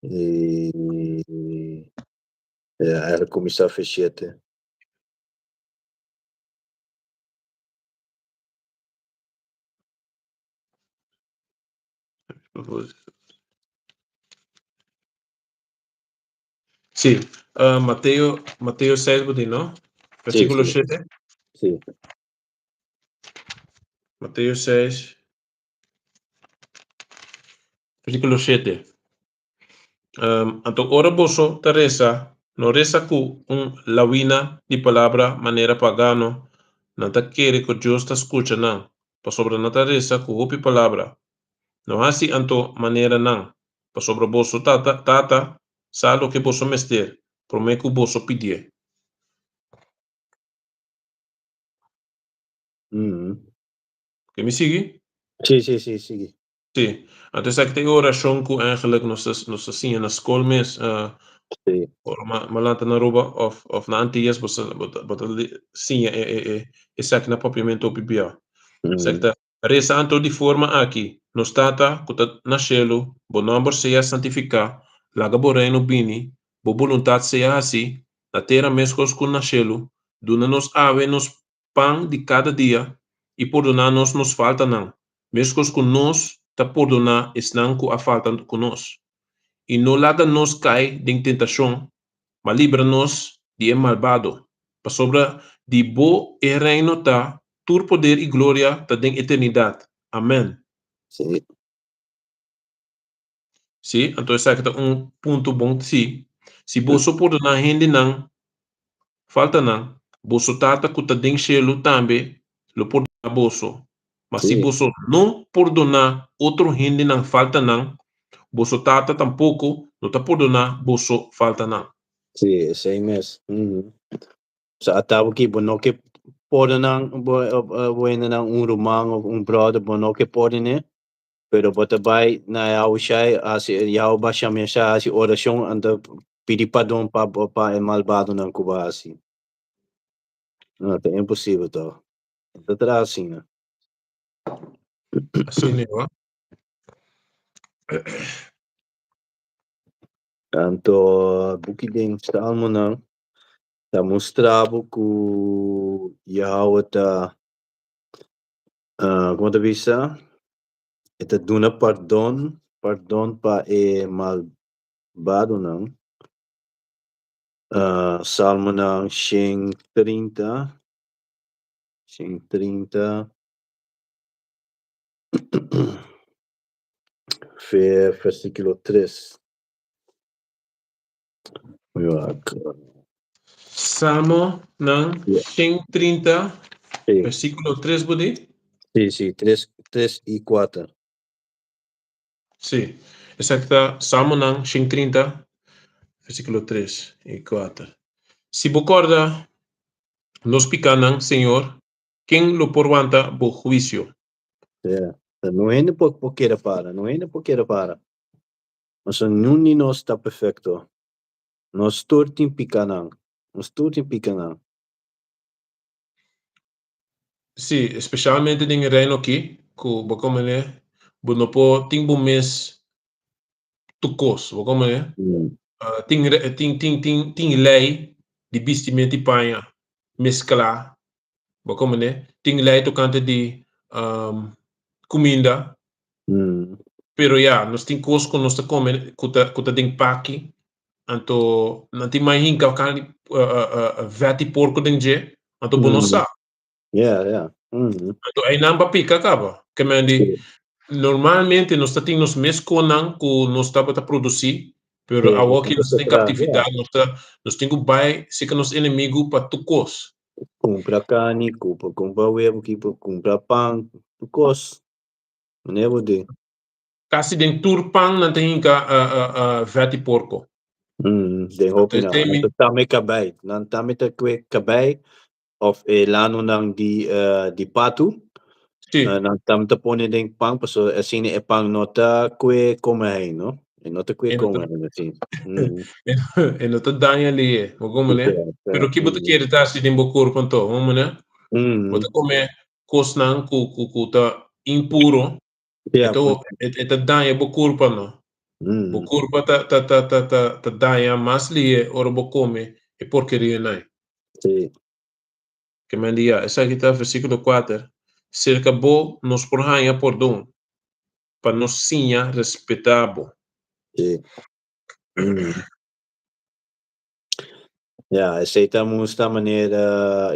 E eigenlijk commissar voor 7. Sì, Matteo 6, no? Sim, Versículo sim, 7. sim. Mateo 6, versículo 7. Anto ora boso Teresa, no resa ku lawina di palabra manera pagano, nanta quiere que Dios ta escucha nan, pa sobre nata resa ku hupi palabra. No hasi anto manera nan, pa sobre boso tata, sa lo que boso mester, prome ku boso pidie. Que me sigue? Sim, sim, sim, sim. Sì, dus ek die oração ku eigenlijk nos zien na school mes Sim. ma laten na roba of na antias bot sim e sak na papiamento pibia. Sekta resa anto di forma aqui nos tata kuta nascelo bo number seja santificar laga bo reino bini bo voluntad seja assim na terra mescos com nascelo duna nos ave nos pão de cada dia e perdonar nos falta não mescos com nós ta perdonar esnan ku a falta com nós e não laga nos cai de tentação mas livra-nos de malvado pa sobra de bo e reino ta tur poder e glória ta den eternidade. Amém. Sim. Sim, então esse aqui é ponto bom, sim. Se você pode na rende não, falta não, você tata que tá den chelo também, lo pode na bolso. Mas se Sim. você não pode na outro rende não falta não, você tata tampouco não tá pode na bolso falta não. Sim, isso aí mesmo. Sa tao ki bono que pode nang bueno nang rumang o brother bono que pode né pero bota vai na yao shai asi yao ba chama sha asi oração anda pedir perdão para malvado nang Cuba assim. Não, é impossível tá. Tá atrás assim, né? Assim, né? Tanto buki ding salmo nang tá mostrado que yao tá como te visa ita duna pardon pa malvado não. Salmo ng siyang 30, versículo 3. Salmo ng Yeah. 130, Sí, versículo 3, Budi? sí, 3 y 4. Sim, exacta, Salmo ng 130, versículo 3 e 4. Si bocorda nos picanang, Senhor, quem lo porwanta bo juicio. Yeah. Não é nem porque era para, não é nem porque era para. Mas nenhum de nós está perfeito. Nós todos temos picanang. Sim, especialmente em reino aqui, que bocomene, bonopo ting bom mês tukos, bocomene, ting lei de vestimento e panha, mesclar, bocomene, ting lei tocante de comida, pero ya, nós tem coisas que nós come, kuta ding paki, anto nanti mai hinka kan vati porco ding je, anto bonosa. Yeah. Anto ay namba pika kaba, kemandi normalmente nós temos mes conan que nós estava a produzir, pero Yeah, a que nós tem yeah. captividade, nós temos bai se que nos inimigo para tucos. Compra carne, compra huevo, compra pão, cos. Não é você. Kasi den turpang na tem ka vati porco. De Anto hopi na. tem Não tá me cabay. Não tá me cabay. of lano ng di patu. Sì. Nang tamta pone ding pang paso sini pang nota kwe komai no. Nota kwe E non komai assim. e non ti danni lì, ma come ne? Pero chi bote chiede tassi di mbocur con to, come ne? Bote come cosnan ku ta impuro, e to e ta danni bocur pa no. Bocur pa ta danni mas lì ora bo come e porcheria nai. Sì. Que mandia, essa aqui tá versículo 4. Cerca bo nos porhanha por dom, para nos sinha respeitabo. Sì. Ja, aceitamos da maneira,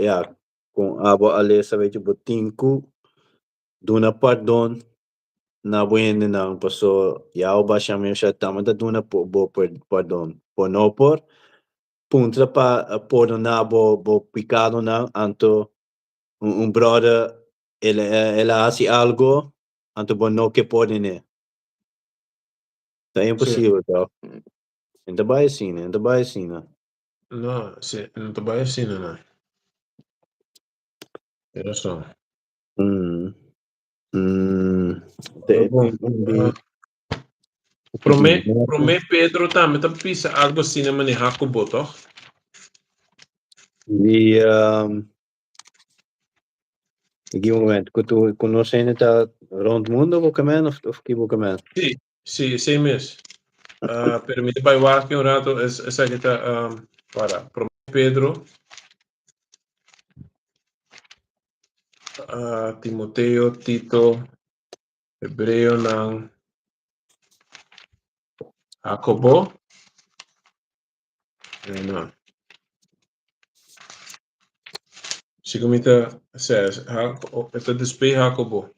com abo ale sabe que botinku duna pardon na buena na paso ya ba siya may siya tama da duna po bo pardon po no por punta pa por na bo picado na anto un brother ela hace algo anto bo no que pode ne tá impossível tá ainda vai assim né ainda vai assim né No, sì, non ti vai assim, não. Era só. Bom, prome Pedro também tá pisa algo assim na mani Jacobo, toch? di Aqui um momento, que tu conhecendo tá rond mundo o caminho ou que o caminho? Sì, sì, sei mes. Pero mi te vai walk un rato, esa que tá, para, prome Pedro, Timoteo, Tito, Hebreo ng Jacobo. Ano. Si kumita says, ito display Jacobo.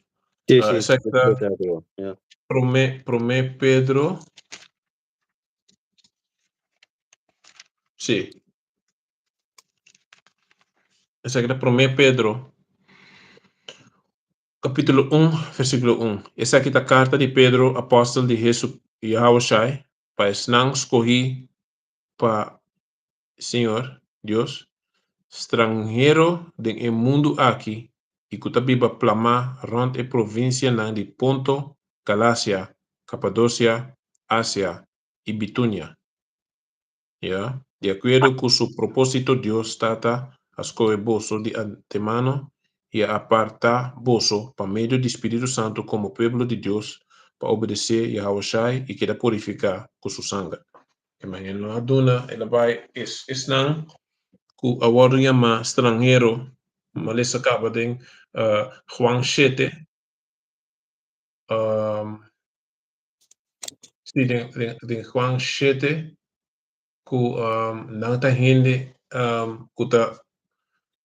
Sì, sì, Secta yeah. prome Pedro. Sì. Secta prome Pedro. Capítulo 1, versículo 1. Essa aqui tá a carta de Pedro, apóstolo de Jesus Yahushai, para nang escolhi para Senhor Deus, estrangeiro de mundo aqui, e que tá biba plama rond a província nang de Ponto, Galácia, Capadócia, Ásia e Bitúnia. Yeah. De acuerdo con su propósito, Dios trata a escoger boso de antemano y aparta boso por medio del Espíritu Santo como pueblo de Dios para obedecer a Yahushua y queda purificar con su sangre. Imagino aduna ela vai es nan ku award llama extranjero malesa acaba de Juan 7 sí, de Juan 7 ku nang ta hindi kuta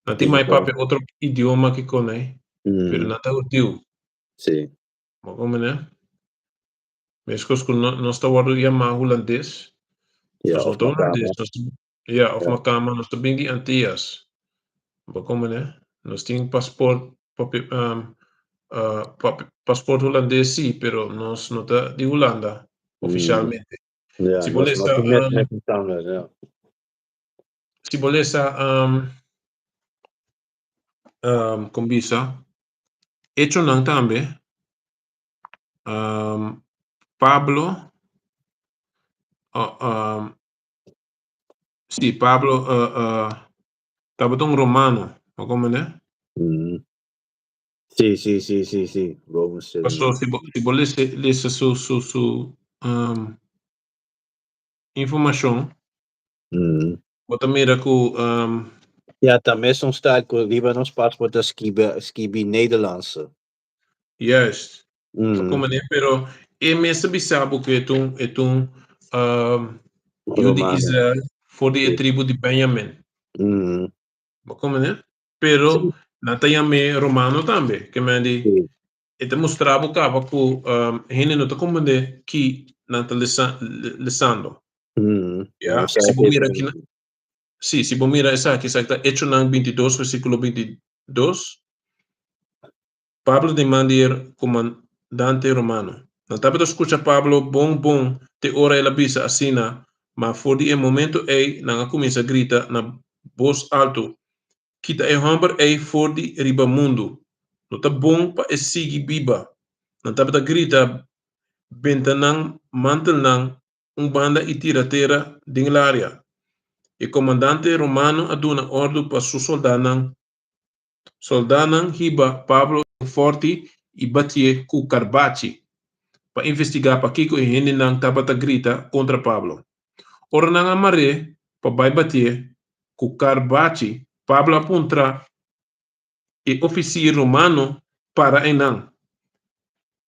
nanti mai pape outro idioma que conai pero nata utiu Sì. mo como né mescos com nós tá wadu yama holandês Yeah, nós não of tá holandês Macama. nós of Macama nós tá bem antias mo como né nós tem passport pape passport holandês sim pero nós não tá de Holanda oficialmente Yeah, se nós bolesa met standaard, ja. se bolesa com visa hecho nang tambe Pablo sì, Pablo tabutong Romano, o come ne? Sì, sì, sì, sì, sì, Romans Pastor, se volesse lesse su information, bota mira ku Ja, também são staat com Libanos paspoort dat skibi Nederlandse. yes, come ne? Pero e messa bisabo que etum you de Romano. Israel for the tribo de Benjamin. Come ne? Pero natayame Romano tambe, que me di Sì. e te mostravo capa ku hene no te comande ki nata lesando. Ya, si bomira aqui sí, si bomira esa aquí está Hecho nang 22 versículo 22. Pablo demanda comandante romano. No tabe escucha Pablo bom te ora ela bisa asina, ma for di momento ei nanga comienza grita na voz alto kita hamber voor die riba mundo. Nota bom pa sigi biba. Nanta bata grita bentanang mantel nang banda itiratera dinglaria. E comandante romano aduna ordo pa su soldanang hiba Pablo forti e batie ku Carbaci pa investigar pa kiko e hene nang tabata grita contra Pablo. Ora nang amare pa bai batie ku Carbaci Pablo apuntra e oficier romano para enang.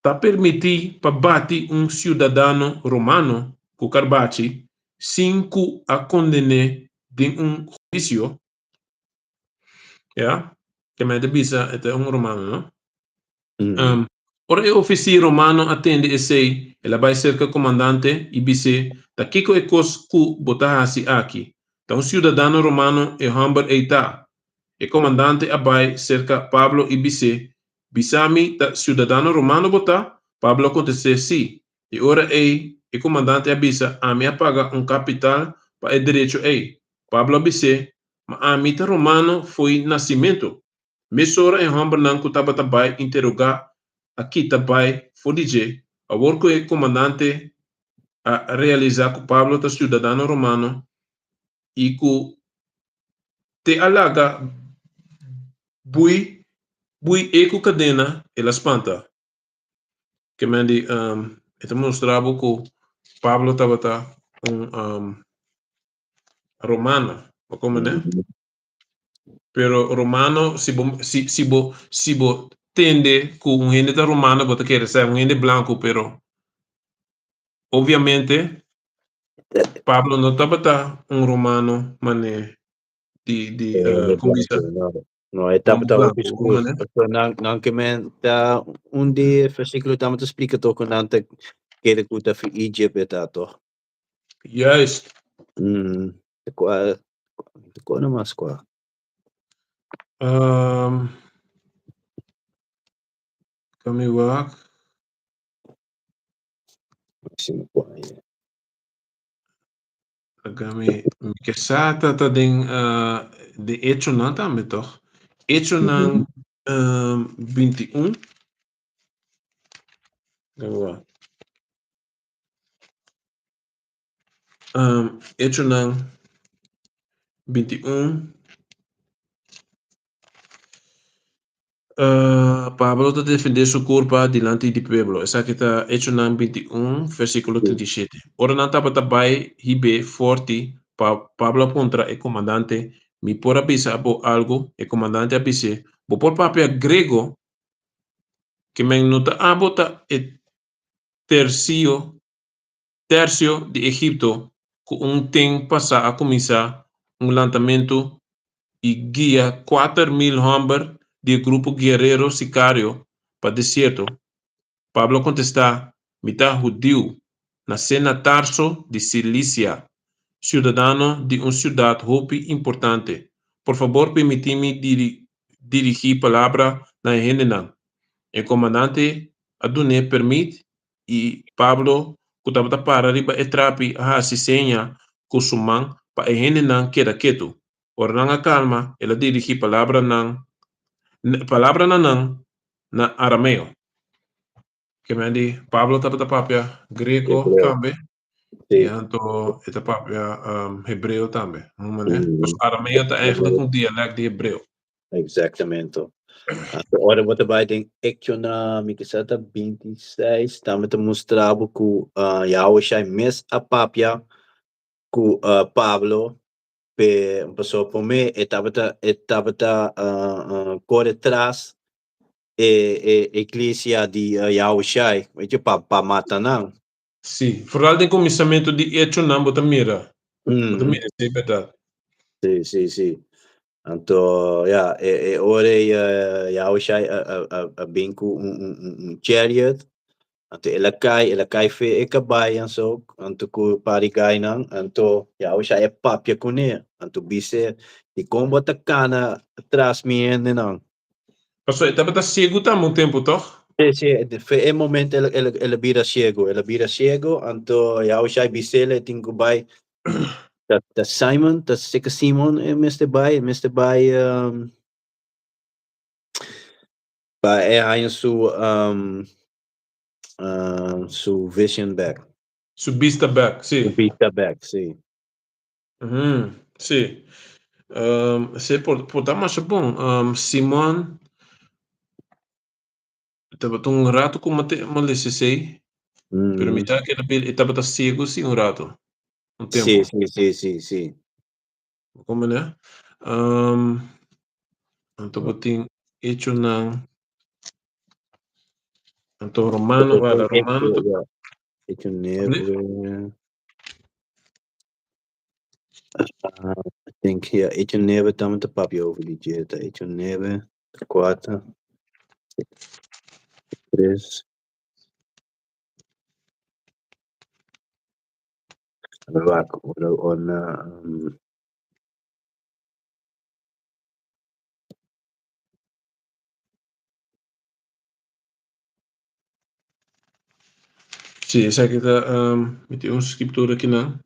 Ta permiti pa bati cidadano romano ku Carbaci sin ku a condene din juicio. Ja, que me de bisa este romano, no? Ora e oficier romano attende e sei e la bai cerca comandante e bise ta kiko e kos ku botahasi aki. Ta cidadano romano e hamber eita. E comandante abai cerca Pablo e bise bisami ta cidadano romano bota. Pablo conteste sì. E ora e comandante abisa a me paga capital pa e direito ei. Pablo abise ma a mita romano foi nascimento. Mesora e hamber nan kutaba tabai interrogar aqui tabai fodije. A worko e comandante a realizar que Pablo ta cidadano romano e ku te alaga bui eco cadena e la spanta. Que mendi ito mostrava que Pablo tabata romano, como né? Pero romano si bo tende com gente da romano bota querer ser gente branco, pero obviamente Pablo não tabata romano mané de como diz No, etapa ta blanco, obscuro. né? Nang kemen ta undi versículo tama ta explica to kun anta kere kuta fi Egypt etato. Juist. Ko na mas kwa. Kami wak. Sino kwa ya. Kami kesata ta ding de hecho não também toch? Hecho não 21. Agora. Hecho não 21. Pablo te defender su culpa delante di pueblo. Esa que está Hecho não 21, versículo 37. Ora não estava tabai hibe forte Pablo contra el comandante. Mi por avisa bo algo, el comandante avise, bo por papel grego que me nota abota el tercio de Egipto com tem passar a começar lançamento e guia 4.000 homens de grupo guerreiro sicário para deserto. Pablo contesta, mitad judío, nasce na Tarso de Cilícia, cidadano de cidade hopi importante. Por favor, permite-me dirigir palavra na Renan. O comandante Adune permite e Pablo kutaba para riba etrapi a senha kusumang pa Renan queda quieto. Ora nang calma, ela dirige palavra na arameo. Que mendi Pablo tapa papia grego também. E anto eta papia hebreu também. Os arameo tá eigenlijk dialect de hebreu. Exactamente. Ora bota vai tem economic sata 26, também te mostrava que Yahushua mes a papia que Pablo passou por mim estava corre atrás igreja de Yahushua, veja para matar não. Sim, vooral de comissamento de Hecho não bota mira. Bota mira, é verdade. Sim. Então, ora Yahushua bem com chariot. Anto ela cai fe cabai so anto ku parigai nang anto Yahushua é papia kune anto bise di combo takana atrás mi nang. Pastor, estava cego também um tempo, toch? Sì, fe momento ela vira cego, anto Yahushua bise le tingo bai Dat Simon, dat is zeker Simon Mr. Bij bij hij su vision back. Subista back, Su sì. vista back, sì. Sì. Se potamos bom, Simon, estava um rato com mate sei, pero me tá que ele estava cego sim um rato, um Sì, tempo. sì. Como né? Então botin hecho ng então Romano, vada Romano to Ja, ik alsjeblieft. never. I think ja, ik never dan met de papje over die jet. Ik never. Quatro, três. Vaak on Sì, sai che da metti un scriptura aqui não.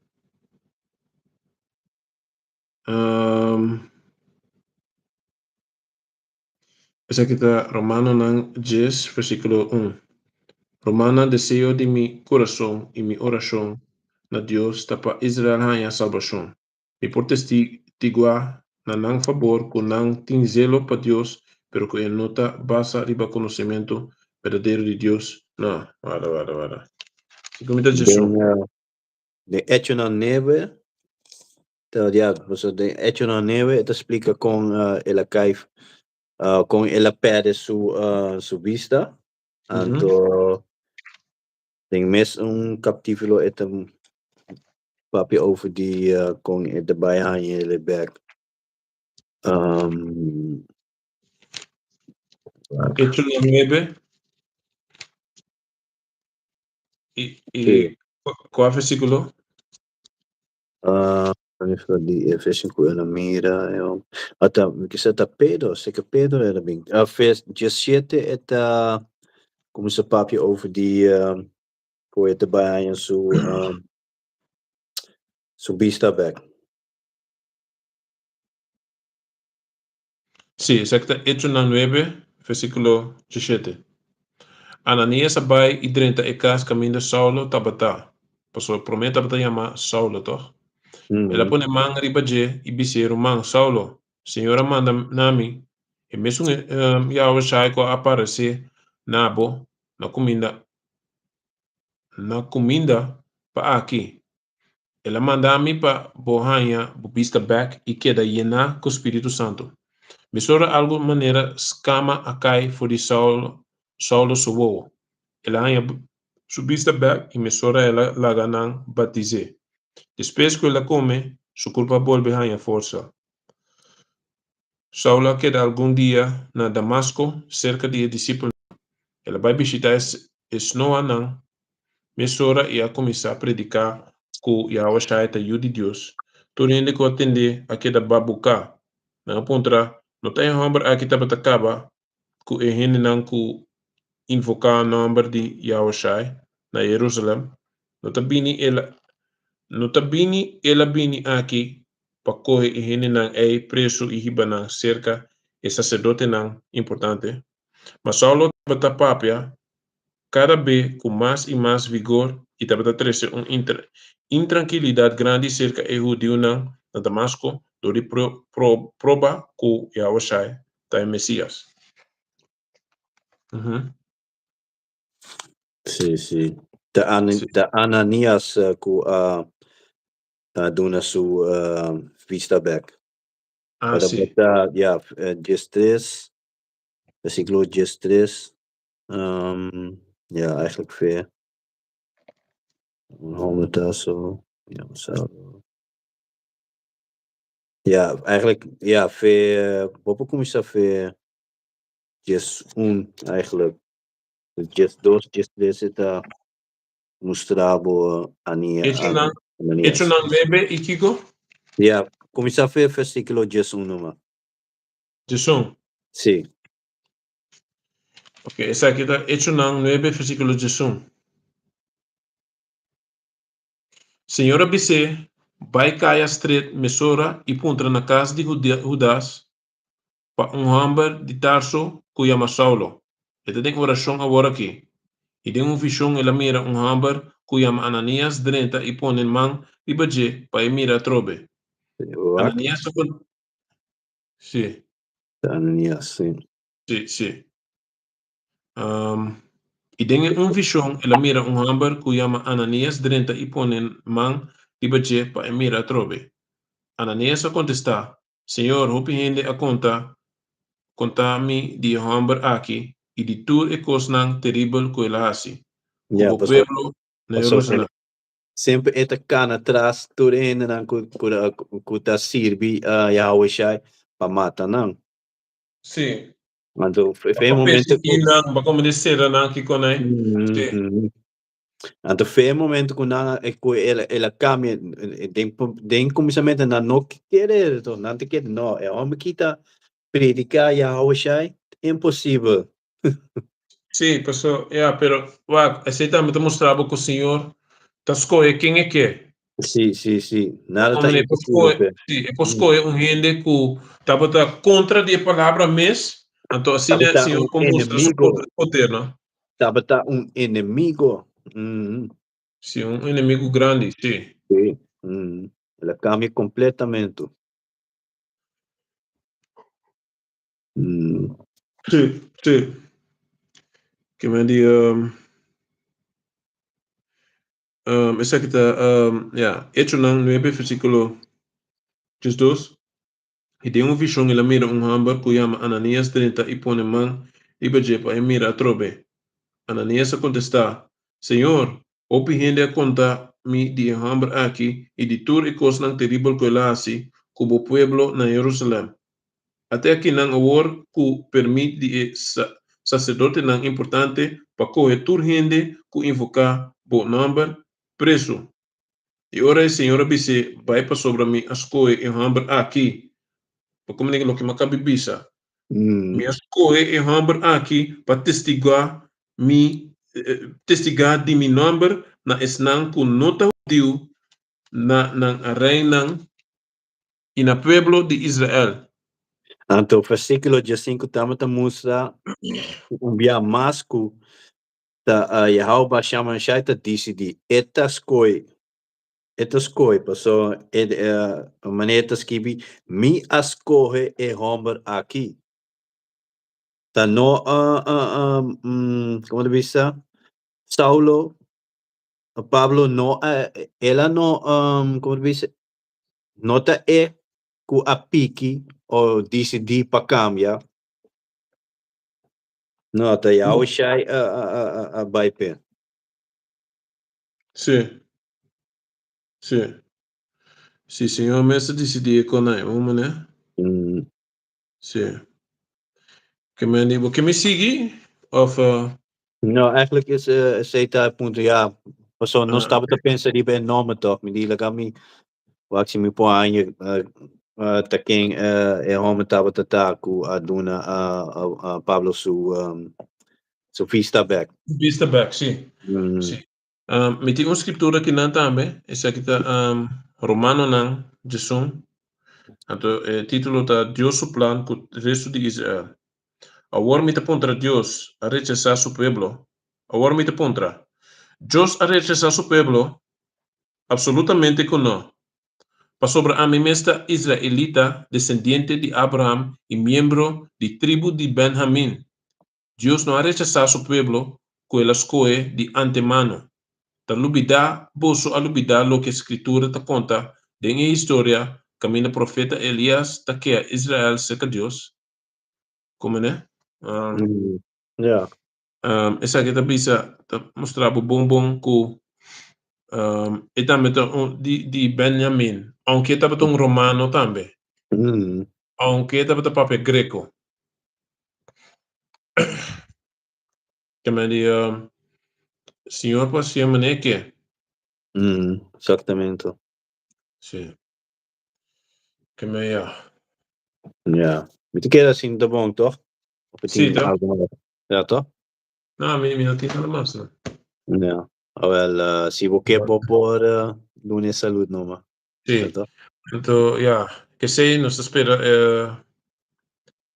Esa kita Romano ng 10, versículo 1. Romana deseo de mi corazón y mi oración na Dios tapa Israel hanya salvación. Mi por testigua na nang favor con nang tin zelo pa Dios, pero que en nota basa riba conocimiento verdadero de Dios. No, vada. Comida Jesús. de hecho na neve. Ja, dus de hecho na neve te explica con el caiff con el perde su vista. Anto denk mes un captivelo et een papje over die con de bij aan je berg. Hecho na 9 Sí. qual versículo? Die fishing in la mira, hasta que se está Pedro, sé que Pedro era bien. Vers 17 eta como se papje over die voor te bij aan su vista back. Sí, exacto. Hecho na 9, versículo 17. Ananias abai idrenta ekas caminho Saulo tabata. Pastor promete tabata llama Saulo, toch? Ela pone man ribaje e biseiro man Saulo. Senhora manda nami. E mesmo Yahweh Shai ko aparecer nabo na comida pa aqui. Ela manda mi pa bohanha bubista back e queda llena com o Espírito Santo. Misora algo maneira scama acai for di Saulo suwo. Ela hanya subista back e misora ela laganang batize. Depois que ela come, su culpa volve hanya força. Saulo queda algum dia na Damasco, cerca de discípulos. Ela vai visitar Esnoanang, misora e a começar a predicar que Yahweh Shai ta yudi Deus. Tornando que atender a queda babuca. Na pontra, não tem homem aqui tabatacaba, que é henenang que invocar o nome de Yahweh Shai na Jerusalém. Notabini ela bini aqui para correr e henenang é preso e ribanang cerca e sacerdote nang importante. Mas Saulo tabatapapia cada vez com mais e mais vigor e tabata trece intranquilidade grande cerca de judeu na Damasco, dori proba que Yahweh Shai tá em Messias. Sí. De Ananias ku doen su vista back. Para Sim. ja, Gestres, versículo Gestres, ja, eigenlijk ver 100 zo. Ja, zo. Ja, eigenlijk, ja, ver, Bobo começa ver Ges 1 eigenlijk. Ges 2, Ges 3 está mostrado Hecho Ananias. nang bebe ikigo? Ja, começa a ver versículo Ges 1 nomás. Jesús. Sí. Ok, esa aquí está Hecho nang 9, versículo Jesús. Senhora Bise, vai caia street mesora e puntra na casa de Judas pa hamber de Tarso que chama Saulo. Esta tem oração agora aqui. E tem visão ela mira hamber que chama Ananias drenta e põe em mão e baje pa mira trobe. What? Ananias sim, Ananias, sim. sim. E tem visão ela mira hamber que chama Ananias drenta e põe em mão e baje pa mira trobe. Ananias contesta, Senhor, hopi hende a conta-me de hamber aqui e de tur e cosnang terrível que ela hasi. Yeah, Como pueblo na Jerusalém. sempre eta cana atrás, tudo ainda não kuta sirvi Yahweh Shai para matar não. Sim. Então foi um Baka momento persiginan, baka medicera na aqui com né. Sim. Então foi um momento que não ela cambia tem começamento não querer, então não te quer não, é homem que tá predicar Yahweh Shai impossível. Sim, pessoal, pero esse também mostrava que o Senhor tá escolhe quem é que. Sim. Nada tá Como é impossível, pé. escolhe gente que estava contra a palavra mes, então assim né, Tá Senhor um como mostra seu inimigo, poder, não? tá um inimigo. Sim, inimigo grande, sim. Sim. Ela cambia completamente. Sim. Que me diga, essa que tá, Hecho ng 9, versículo 2. E tem visão, ela mira hamber que chama Ananias 30 e põe mão e bejepa e mira a trobe. Ananias contesta, Senhor, opi hende a conta mi de hamber aqui e de tur e cosnang terrível que ela hasi, como pueblo na Jerusalém. Até aqui nang awor que permite de sacerdote nang importante para correr tur hende que invocar bo number preso. E ora, Senhor, bise vai para sobre mim as coisas em hamber aqui. Como ninguém lo que macabi bisa. Me escolhe em hamber aqui para testigar de mi number na esnan com nota dio na reina e na pueblo de Israel. Então, versículo 5 também mostra dia mais que Yahweh chama Shaita disse de etas coi, pessoal, a maneira escrever mi ascorre e homem aqui. Tá no, como diz Saulo, Pablo no, ela no, como diz, nota ku a pique ou disse de para cambiar. Nota Yahweh Shai a bype. Sim. Sim, senhor, mas decidir com aí, vamos, né? Sim. Que me sigue? Of, Não, eigenlijk is CETA punto ja. Persoon non stava te pensare di ben nome toch, mi di la kami waksi mi po anje taking e home tava tata ku aduna Pablo su vista back. Vista back, sim. Sim. Me tem uma escritura que não também, essa aqui tá Romano não, Jesus. Então, o título tá Deus su plan com o resto de Israel. Agora me te contra Deus a rechazar su pueblo. Agora me te contra. Deus a rechazar su pueblo absolutamente que não. Para sobre a mesta israelita, descendiente de Abraham y miembro de tribu de Benjamín. Dios no ha rechazado su pueblo que él escoge de antemano. Ta lubida, boso a lubida lo que a escritura te conta de en historia, camina profeta Elías ta que Israel seca Dios. Como né? Ja. Essa que ta bisa ta mostrava bom que eta meta de Benjamín, aunque estava um romano também. Aunque estava papel greco. Que me diga, senhor passia maneque. Exatamente. Sim. Que me ja. Ja. Met keer assim tá bom, toch? Sim, tá. Ja, toch? Não, me não tem nada mais, né? Ja. Wel, si você quer por lunes saúde, não, Sì. Betul? Então, yeah, kasi nos espera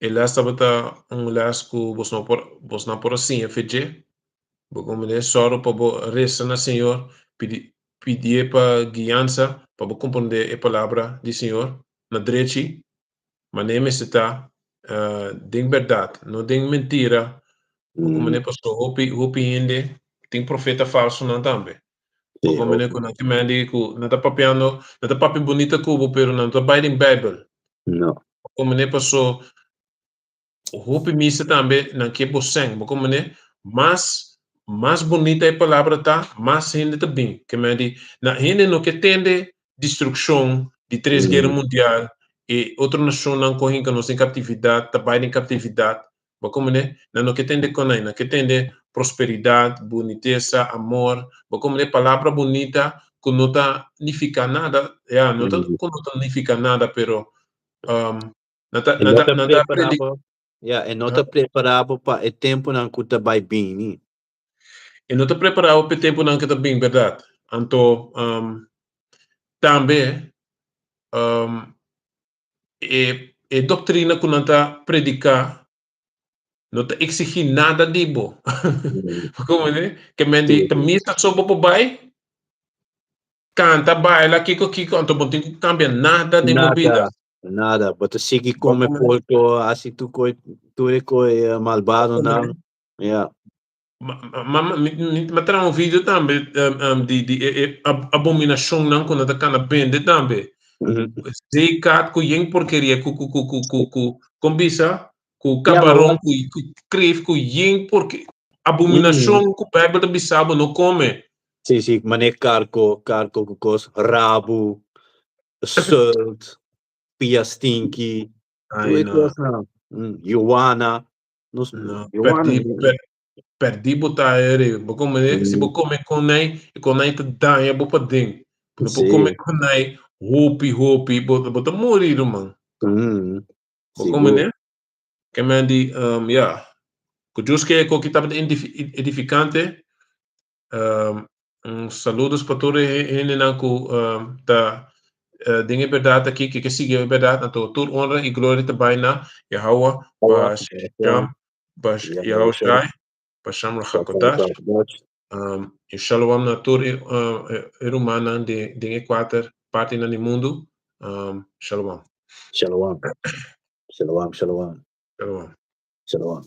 e last bata ang last ko bos na por assim FG, como né soro para bo resta na Senhor, pedir para guiança para bo compreender a palavra do Senhor na direita, mas nem me está ding verdade, não ding mentira, como né pastor hopi inde tem profeta falso não também. Sì, Como né ovvio. quando que mandi ku nata papiano nata papi bonita kubo pero nata binding Bible. No. Como né pastor hope missa também não que você como né mais bonita é a palavra tá mais ainda também que me di na ainda no que tende destruição de três guerras mundial e outra nação não correm que nós em catividade também em catividade mas como né na no que tende com na que tende prosperidade boniteza amor mas como né palavra bonita que não tá significa nada não tá Mh. não tá significa nada pero E non t'ha não tá aprendi preparavo e non t'ha preparavo pa e tempo não kuta vai bem. e não te preparava para o tempo não que está bem, verdade? Então, também, um, e doutrina que não está predicar, não está exigir nada de bo. Como é? Que me Sì, diz, que sì. me está só para bai, canta, baila, kiko, então não tem que cambiar nada de movida. Nada, nada, bota sigi come Como é? porco, assim tu é coi malvado Como é? não. Yeah. Mas terá um vídeo também de abominação não quando está cana bende também. Mhm. Zekat ku yeng porqueria ku combisa ku Yeah, ma cabarão what? ku creve ku yeng porque Mm. abominação ku Bible da bisabo não come. Sì, sì, ma ne carco cu cos rabu, salt, pia stinky, tu Ai é não, cosa. Ioana, nos não, Ioana. perdi botar ele, vou comer, se vou Mm. comer com nai te danha vou para dentro. Não vou comer Sì. com nai hopi, bota morir, mano. Vou comer, Sicuro. né? Que me di, yeah. Que Deus quer que o que estava edificante. Saludos para todos eles que tá dingen verdade aqui que sigue a verdade então toda honra e glória também na Yahweh Awa, Basham Bash yeah, Yahushai Basham Rachakodash Shalom na toda humana de Equator parte no mundo Shalom Shalom. Shalom, shalom. Shalom Shalom.